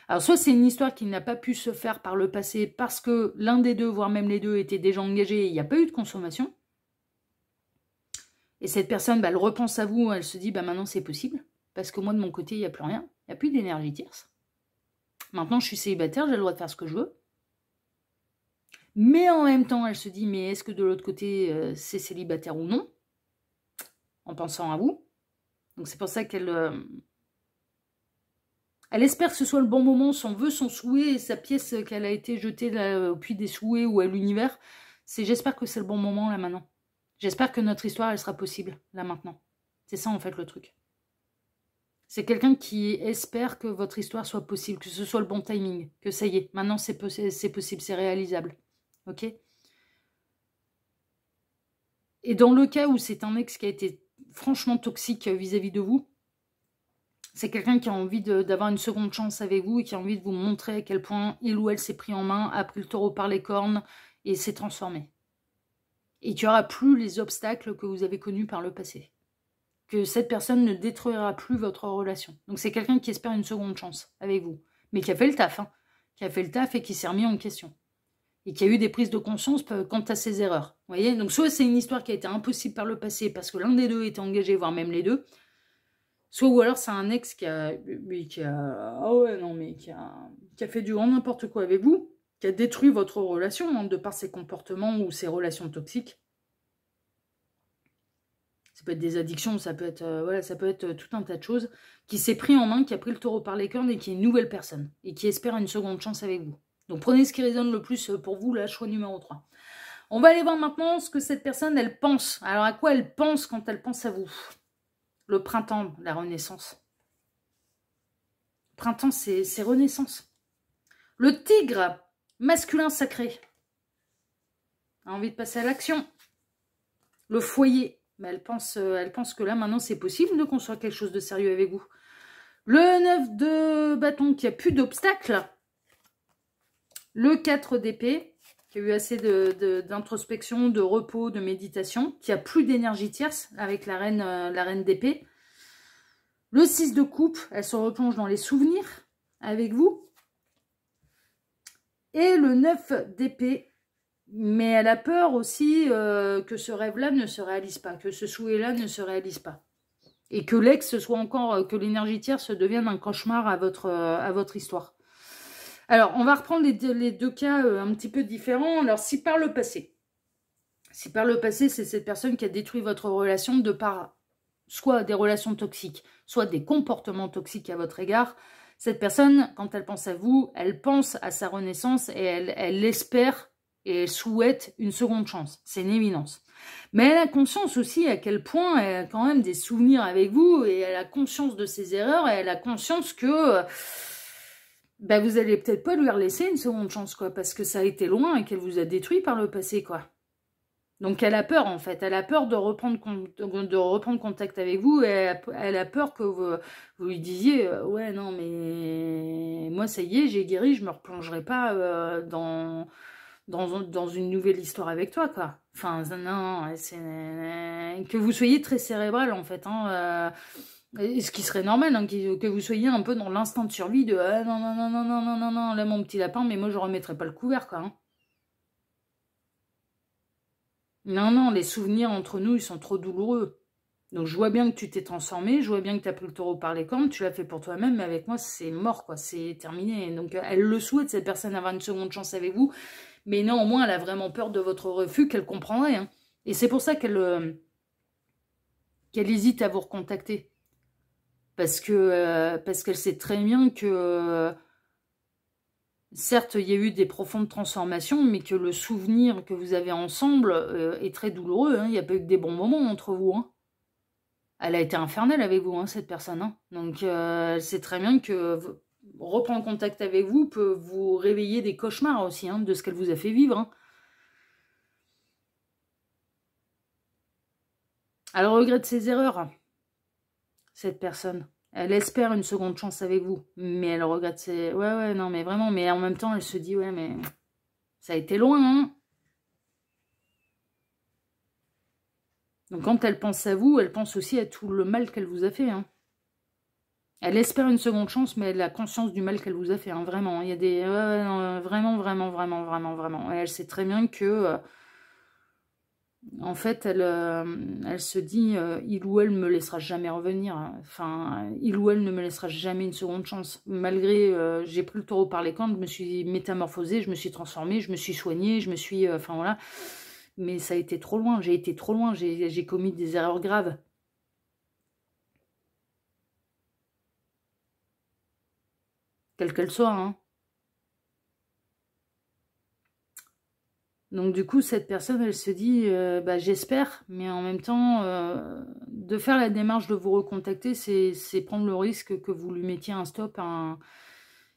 Alors, soit c'est une histoire qui n'a pas pu se faire par le passé parce que l'un des deux, voire même les deux, étaient déjà engagés et il n'y a pas eu de consommation. Et cette personne, elle repense à vous, elle se dit, maintenant c'est possible. Parce que moi, de mon côté, il n'y a plus rien. Il n'y a plus d'énergie tierce. Maintenant, je suis célibataire, j'ai le droit de faire ce que je veux. Mais en même temps, elle se dit, mais est-ce que de l'autre côté, c'est célibataire ou non? En pensant à vous. Donc c'est pour ça qu'elle elle espère que ce soit le bon moment, son vœu, son souhait, et sa pièce qu'elle a été jetée là, au puits des souhaits ou à l'univers. C'est j'espère que c'est le bon moment là maintenant. J'espère que notre histoire, elle sera possible là maintenant. C'est ça en fait le truc. C'est quelqu'un qui espère que votre histoire soit possible, que ce soit le bon timing, que ça y est, maintenant c'est possible, c'est réalisable. Ok? Et dans le cas où c'est un ex qui a été franchement toxique vis-à-vis de vous, c'est quelqu'un qui a envie d'avoir une seconde chance avec vous et qui a envie de vous montrer à quel point il ou elle s'est pris en main, a pris le taureau par les cornes et s'est transformé. Et qu'il n'y aura plus les obstacles que vous avez connus par le passé. Que cette personne ne détruira plus votre relation. Donc c'est quelqu'un qui espère une seconde chance avec vous. Mais qui a fait le taf. Hein, qui a fait le taf et qui s'est remis en question. Et qui a eu des prises de conscience quant à ses erreurs. Vous voyez? Donc soit c'est une histoire qui a été impossible par le passé parce que l'un des deux était engagé, voire même les deux. Soit ou alors c'est un ex qui a fait du grand n'importe quoi avec vous, qui a détruit votre relation hein, de par ses comportements ou ses relations toxiques. Ça peut être des addictions, ça peut être ça peut être tout un tas de choses, qui s'est pris en main, qui a pris le taureau par les cornes et qui est une nouvelle personne et qui espère une seconde chance avec vous. Donc prenez ce qui résonne le plus pour vous, là, choix numéro 3. On va aller voir maintenant ce que cette personne, elle pense. Alors à quoi elle pense quand elle pense à vous? Le printemps, la renaissance. Printemps, c'est renaissance. Le tigre, masculin sacré. A envie de passer à l'action. Le foyer. Mais elle pense que là, maintenant, c'est possible de construire quelque chose de sérieux avec vous. Le 9 de bâton, qui a plus d'obstacles. Le 4 d'épée, qui a eu assez d'introspection, de repos, de méditation. Qui a plus d'énergie tierce avec la reine d'épée. Le 6 de coupe, elle se replonge dans les souvenirs avec vous. Et le 9 d'épée, mais elle a peur aussi que ce rêve-là ne se réalise pas, que ce souhait-là ne se réalise pas. Et que l'ex soit encore, que l'énergie tierce devienne un cauchemar à votre histoire. Alors, on va reprendre les deux cas un petit peu différents. Alors, si par le passé, c'est cette personne qui a détruit votre relation de par soit des relations toxiques, soit des comportements toxiques à votre égard, cette personne, quand elle pense à vous, elle pense à sa renaissance et elle espère et elle souhaite une seconde chance. C'est une évidence. Mais elle a conscience aussi à quel point elle a quand même des souvenirs avec vous et elle a conscience de ses erreurs et elle a conscience que vous allez peut-être pas lui laisser une seconde chance, quoi, parce que ça a été loin et qu'elle vous a détruit par le passé, quoi. Donc elle a peur en fait, elle a peur de reprendre contact avec vous et elle a peur que vous lui disiez ouais non mais moi ça y est j'ai guéri, je me replongerai pas dans une nouvelle histoire avec toi quoi. Enfin non, c'est que vous soyez très cérébral en fait, hein, ce qui serait normal, hein, que vous soyez un peu dans l'instinct de survie de non non non non non non non non là mon petit lapin mais moi je remettrai pas le couvert quoi. Hein. Non, non, les souvenirs entre nous, ils sont trop douloureux. Donc, je vois bien que tu t'es transformé, je vois bien que tu as pris le taureau par les cornes, tu l'as fait pour toi-même, mais avec moi, c'est mort, quoi, c'est terminé. Donc, elle le souhaite, cette personne, avoir une seconde chance avec vous, mais néanmoins, elle a vraiment peur de votre refus, qu'elle comprendrait. Hein. Et c'est pour ça qu'elle hésite à vous recontacter. Parce qu'elle sait très bien que... certes, il y a eu des profondes transformations, mais que le souvenir que vous avez ensemble est très douloureux. Hein. Il n'y a pas eu que des bons moments entre vous. Hein. Elle a été infernale avec vous, hein, cette personne. Hein. Donc, elle sait très bien que reprendre contact avec vous peut vous réveiller des cauchemars aussi, hein, de ce qu'elle vous a fait vivre. Hein. Elle regrette ses erreurs, cette personne. Elle espère une seconde chance avec vous, mais elle regrette ses... Ouais, non, mais vraiment, mais en même temps, elle se dit, ouais, mais ça a été loin, hein. Donc quand elle pense à vous, elle pense aussi à tout le mal qu'elle vous a fait. Hein. Elle espère une seconde chance, mais elle a conscience du mal qu'elle vous a fait. Hein, vraiment, il y a des... vraiment, vraiment, vraiment, vraiment, vraiment. Et elle sait très bien que... en fait, elle se dit, il ou elle me laissera jamais revenir. Enfin, il ou elle ne me laissera jamais une seconde chance. Malgré, j'ai pris le taureau par les cornes, je me suis métamorphosée, je me suis transformée, je me suis soignée, je me suis... enfin, voilà. Mais ça a été trop loin, j'ai été trop loin, j'ai commis des erreurs graves. Quelle qu'elle soit, hein. Donc du coup, cette personne, elle se dit, bah, j'espère, mais en même temps, de faire la démarche de vous recontacter, c'est prendre le risque que vous lui mettiez un stop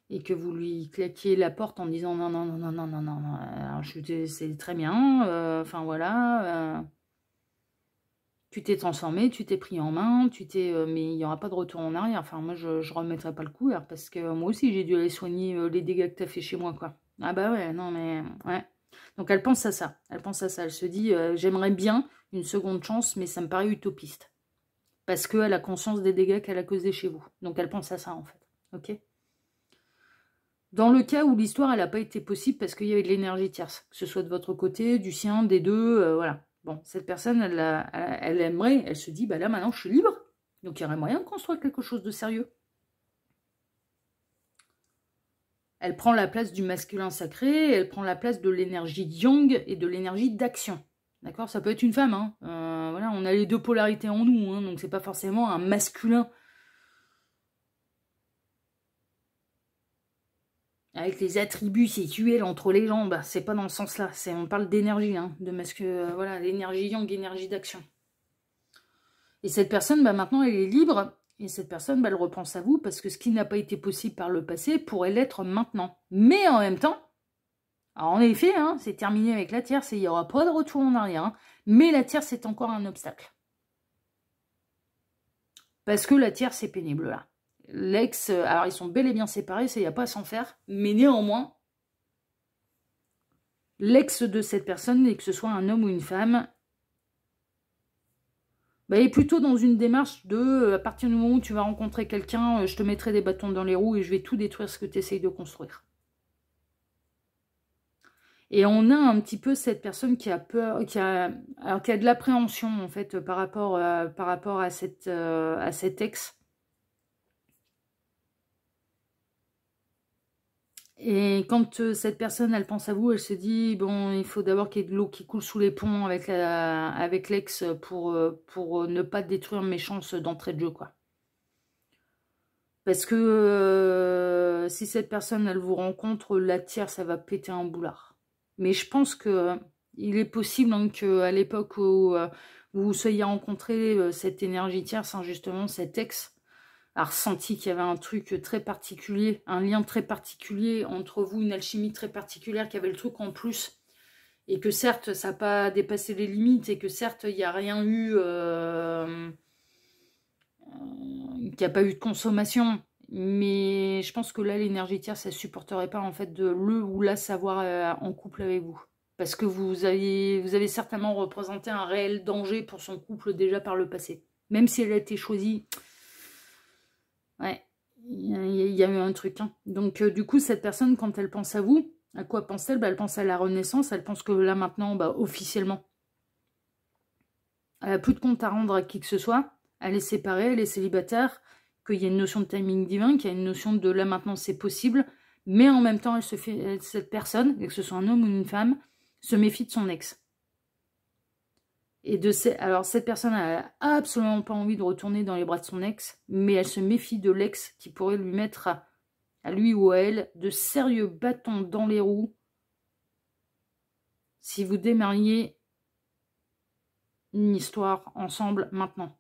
et que vous lui claquiez la porte en disant non, non, non, non, non, non, non, non, c'est très bien, enfin voilà, tu t'es transformé, tu t'es pris en main, mais il n'y aura pas de retour en arrière. Enfin, moi, je ne remettrai pas le coup, parce que moi aussi, j'ai dû aller soigner les dégâts que tu as fait chez moi, quoi. Ah bah ouais, non, mais... ouais. Donc, elle pense à ça. Elle pense à ça. Elle se dit, j'aimerais bien une seconde chance, mais ça me paraît utopiste. Parce qu'elle a conscience des dégâts qu'elle a causés chez vous. Donc, elle pense à ça, en fait. Ok ? Dans le cas où l'histoire, elle n'a pas été possible parce qu'il y avait de l'énergie tierce, que ce soit de votre côté, du sien, des deux, voilà. Bon, cette personne, elle aimerait, elle se dit, bah là, maintenant, je suis libre. Donc, il y aurait moyen de construire quelque chose de sérieux. Elle prend la place du masculin sacré, elle prend la place de l'énergie yang et de l'énergie d'action. D'accord? Ça peut être une femme, hein. Voilà, on a les deux polarités en nous, hein, donc c'est pas forcément un masculin avec les attributs sexuels entre les jambes, c'est pas dans le sens là, on parle d'énergie, hein, voilà, l'énergie yang, énergie d'action. Et cette personne, bah, maintenant, elle est libre, et cette personne, bah, elle repense à vous, parce que ce qui n'a pas été possible par le passé pourrait l'être maintenant. Mais en même temps, alors en effet, hein, c'est terminé avec la tierce, et il n'y aura pas de retour en arrière, hein, mais la tierce est encore un obstacle. Parce que la tierce est pénible, là. L'ex, alors ils sont bel et bien séparés, ça, il n'y a pas à s'en faire, mais néanmoins, l'ex de cette personne, et que ce soit un homme ou une femme, bah, est plutôt dans une démarche de, à partir du moment où tu vas rencontrer quelqu'un, je te mettrai des bâtons dans les roues et je vais tout détruire ce que tu essayes de construire. Et on a un petit peu cette personne qui a peur, qui a de l'appréhension en fait par rapport à cet ex. Et quand cette personne, elle pense à vous, elle se dit, bon, il faut d'abord qu'il y ait de l'eau qui coule sous les ponts avec l'ex pour ne pas détruire mes chances d'entrée de jeu, quoi. Parce que si cette personne, elle vous rencontre, la tierce, ça va péter un boulard. Mais je pense que il est possible hein, qu'à l'époque où vous vous soyez rencontré cette énergie tierce, hein, justement, cet ex, a ressenti qu'il y avait un truc très particulier, un lien très particulier entre vous, une alchimie très particulière, qu'il y avait le truc en plus. Et que certes, ça n'a pas dépassé les limites, et que certes, il n'y a rien eu... qu'il n'y a pas eu de consommation. Mais je pense que là, l'énergie tierce, ça ne supporterait pas en fait de le ou la savoir en couple avec vous. Parce que vous avez certainement représenté un réel danger pour son couple déjà par le passé. Même si elle a été choisie... Ouais, il y a eu un truc. Hein. Donc, du coup, cette personne, quand elle pense à vous, à quoi pense-t-elle? Bah, elle pense à la renaissance. Elle pense que là, maintenant, bah, officiellement, elle n'a plus de compte à rendre à qui que ce soit. Elle est séparée, elle est célibataire, qu'il y a une notion de timing divin, qu'il y a une notion de là, maintenant, c'est possible. Mais en même temps, cette personne, que ce soit un homme ou une femme, se méfie de son ex. Et alors, cette personne n'a absolument pas envie de retourner dans les bras de son ex, mais elle se méfie de l'ex qui pourrait lui mettre, à lui ou à elle, de sérieux bâtons dans les roues si vous démarriez une histoire ensemble maintenant.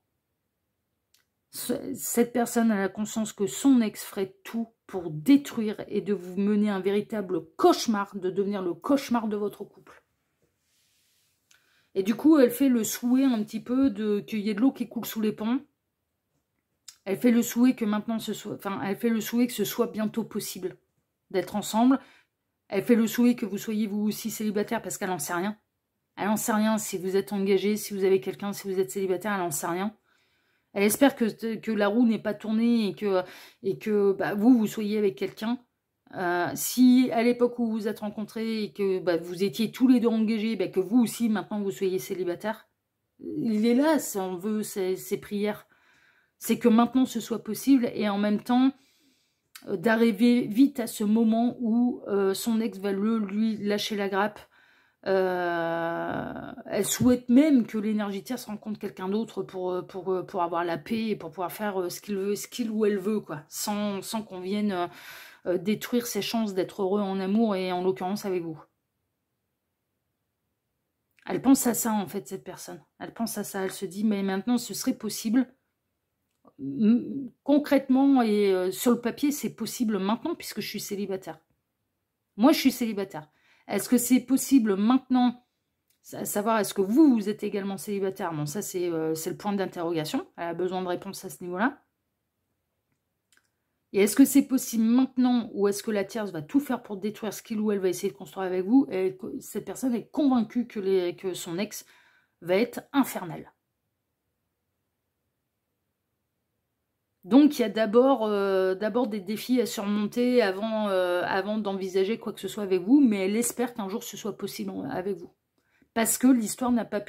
Cette personne a la conscience que son ex ferait tout pour détruire et de vous mener un véritable cauchemar, de devenir le cauchemar de votre couple. Et du coup, elle fait le souhait un petit peu qu'il y ait de l'eau qui coule sous les ponts. Elle fait le souhait que maintenant elle fait le souhait que ce soit bientôt possible d'être ensemble. Elle fait le souhait que vous soyez vous aussi célibataire parce qu'elle n'en sait rien. Elle n'en sait rien si vous êtes engagé, si vous avez quelqu'un, si vous êtes célibataire, elle n'en sait rien. Elle espère que la roue n'est pas tournée et que bah, vous soyez avec quelqu'un. Si à l'époque où vous vous êtes rencontrés et que bah, vous étiez tous les deux engagés, bah, que vous aussi maintenant vous soyez célibataire, il est là, ça en veut ses prières. C'est que maintenant ce soit possible et en même temps d'arriver vite à ce moment où son ex va lui lâcher la grappe. Elle souhaite même que l'énergie tierce rencontre quelqu'un d'autre pour avoir la paix et pour pouvoir faire ce qu'il ou elle veut, quoi, sans qu'on vienne détruire ses chances d'être heureux en amour et en l'occurrence avec vous. Elle pense à ça en fait, cette personne. Elle pense à ça, elle se dit mais maintenant ce serait possible. Concrètement et sur le papier c'est possible maintenant puisque je suis célibataire. Moi je suis célibataire. Est-ce que c'est possible maintenant? À savoir, est-ce que vous êtes également célibataire? Bon, ça, c'est le point d'interrogation. Elle a besoin de réponse à ce niveau-là. Et est-ce que c'est possible maintenant ou est-ce que la tierce va tout faire pour détruire ce qu'il ou elle va essayer de construire avec vous? Et cette personne est convaincue que son ex va être infernal. Donc, il y a d'abord des défis à surmonter avant d'envisager quoi que ce soit avec vous, mais elle espère qu'un jour ce soit possible avec vous. Parce que l'histoire n'a pas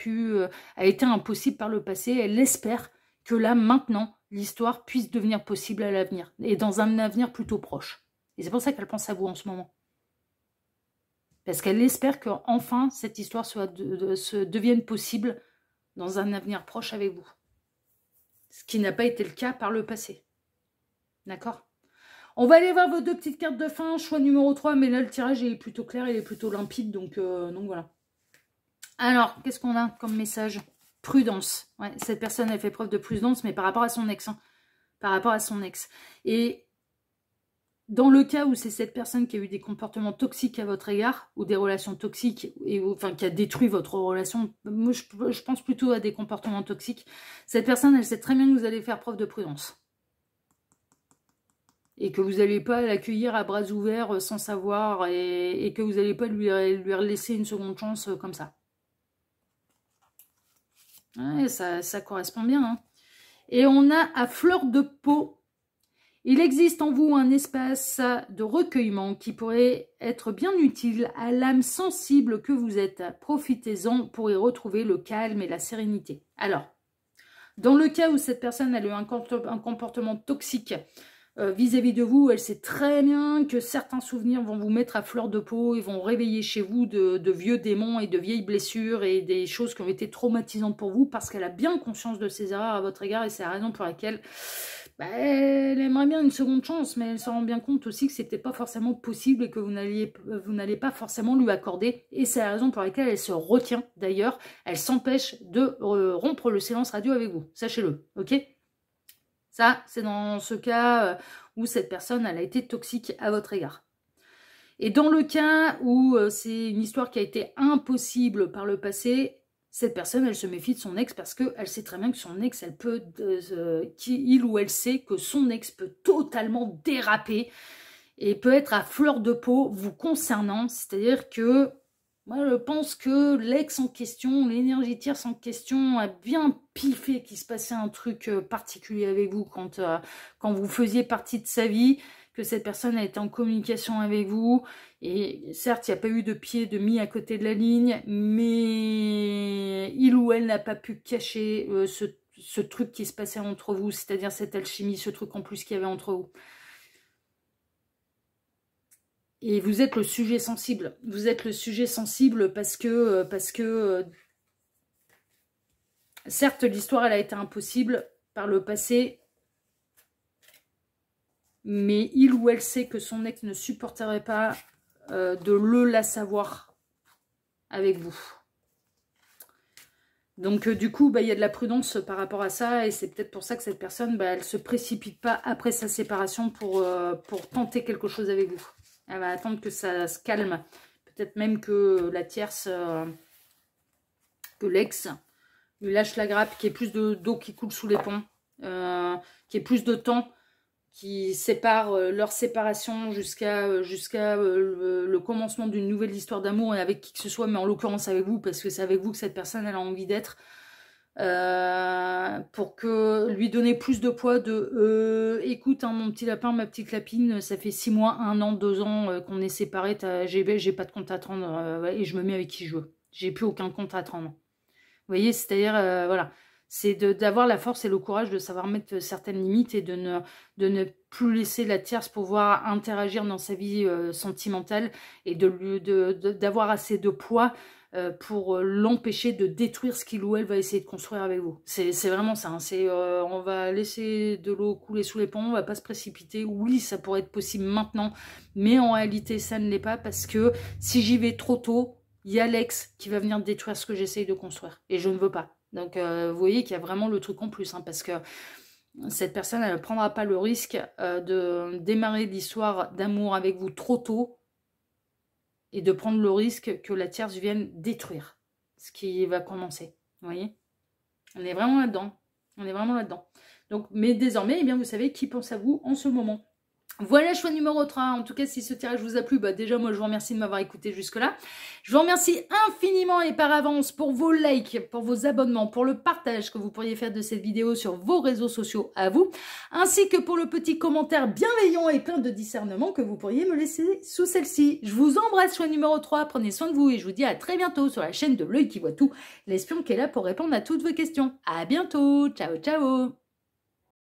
a été impossible par le passé. Elle espère que là, maintenant, l'histoire puisse devenir possible à l'avenir. Et dans un avenir plutôt proche. Et c'est pour ça qu'elle pense à vous en ce moment. Parce qu'elle espère qu'enfin, cette histoire se devienne possible dans un avenir proche avec vous. Ce qui n'a pas été le cas par le passé. D'accord ? On va aller voir vos deux petites cartes de fin. Choix numéro 3, mais là, le tirage est plutôt clair, il est plutôt limpide. Donc voilà. Alors, qu'est-ce qu'on a comme message? Prudence. Ouais, cette personne, elle fait preuve de prudence, mais par rapport à son ex. Hein. Par rapport à son ex. Et dans le cas où c'est cette personne qui a eu des comportements toxiques à votre égard, ou des relations toxiques, enfin qui a détruit votre relation, moi je pense plutôt à des comportements toxiques, cette personne, elle sait très bien que vous allez faire preuve de prudence. Et que vous n'allez pas l'accueillir à bras ouverts sans savoir, et que vous n'allez pas lui laisser une seconde chance comme ça. Ouais, ça correspond bien. Hein. Et on a à fleur de peau. Il existe en vous un espace de recueillement qui pourrait être bien utile à l'âme sensible que vous êtes. Profitez-en pour y retrouver le calme et la sérénité. Alors, dans le cas où cette personne a eu un comportement toxique vis-à-vis de vous, elle sait très bien que certains souvenirs vont vous mettre à fleur de peau, ils vont réveiller chez vous de vieux démons et de vieilles blessures et des choses qui ont été traumatisantes pour vous parce qu'elle a bien conscience de ses erreurs à votre égard et c'est la raison pour laquelle elle aimerait bien une seconde chance, mais elle se rend bien compte aussi que c'était pas forcément possible et que vous n'allez pas forcément lui accorder. Et c'est la raison pour laquelle elle se retient d'ailleurs, elle s'empêche de rompre le silence radio avec vous, sachez-le, ok ? Ça, c'est dans ce cas où cette personne, elle a été toxique à votre égard. Et dans le cas où c'est une histoire qui a été impossible par le passé, cette personne, elle se méfie de son ex parce qu'elle sait très bien que son ex, il ou elle sait que son ex peut totalement déraper et peut être à fleur de peau vous concernant. C'est-à-dire que moi, je pense que l'ex en question, l'énergie tierce en question a bien piffé qu'il se passait un truc particulier avec vous quand vous faisiez partie de sa vie, que cette personne a été en communication avec vous. Et certes, il n'y a pas eu de pied de mis à côté de la ligne, mais il ou elle n'a pas pu cacher ce truc qui se passait entre vous, c'est-à-dire cette alchimie, ce truc en plus qu'il y avait entre vous. Et vous êtes le sujet sensible. Vous êtes le sujet sensible parce que certes, l'histoire, elle a été impossible par le passé, mais il ou elle sait que son ex ne supporterait pas de la savoir avec vous. Donc, du coup, il y a de la prudence par rapport à ça, et c'est peut-être pour ça que cette personne, elle ne se précipite pas après sa séparation pour tenter quelque chose avec vous. Elle va attendre que ça se calme. Peut-être même que la tierce, que l'ex, lui lâche la grappe, qu'il y ait plus d'eau qui coule sous les ponts, qu'il y ait plus de temps qui séparent leur séparation jusqu'à le commencement d'une nouvelle histoire d'amour et avec qui que ce soit, mais en l'occurrence avec vous, parce que c'est avec vous que cette personne elle a envie d'être, pour que lui donner plus de poids de écoute hein, mon petit lapin, ma petite lapine, ça fait 6 mois, 1 an, 2 ans qu'on est séparés, j'ai pas de compte à te rendre et je me mets avec qui je veux, j'ai plus aucun compte à te rendre. Vous voyez, c'est-à-dire voilà, c'est d'avoir la force et le courage de savoir mettre certaines limites et de ne plus laisser la tierce pouvoir interagir dans sa vie sentimentale et d'avoir assez de poids pour l'empêcher de détruire ce qu'il ou elle va essayer de construire avec vous. C'est vraiment ça. Hein. On va laisser de l'eau couler sous les ponts, on va pas se précipiter. Oui, ça pourrait être possible maintenant, mais en réalité, ça ne l'est pas parce que si j'y vais trop tôt, il y a l'ex qui va venir détruire ce que j'essaye de construire. Et je ne veux pas. Donc, vous voyez qu'il y a vraiment le truc en plus. Hein, parce que cette personne, elle ne prendra pas le risque de démarrer l'histoire d'amour avec vous trop tôt et de prendre le risque que la tierce vienne détruire ce qui va commencer. Vous voyez? On est vraiment là-dedans. On est vraiment là-dedans. Donc, mais désormais, eh bien, vous savez qui pense à vous en ce moment. Voilà, choix numéro 3. En tout cas, si ce tirage vous a plu, bah déjà, moi, je vous remercie de m'avoir écouté jusque-là. Je vous remercie infiniment et par avance pour vos likes, pour vos abonnements, pour le partage que vous pourriez faire de cette vidéo sur vos réseaux sociaux à vous, ainsi que pour le petit commentaire bienveillant et plein de discernement que vous pourriez me laisser sous celle-ci. Je vous embrasse, choix numéro 3. Prenez soin de vous et je vous dis à très bientôt sur la chaîne de L'Œil qui voit tout, l'espion qui est là pour répondre à toutes vos questions. À bientôt. Ciao, ciao.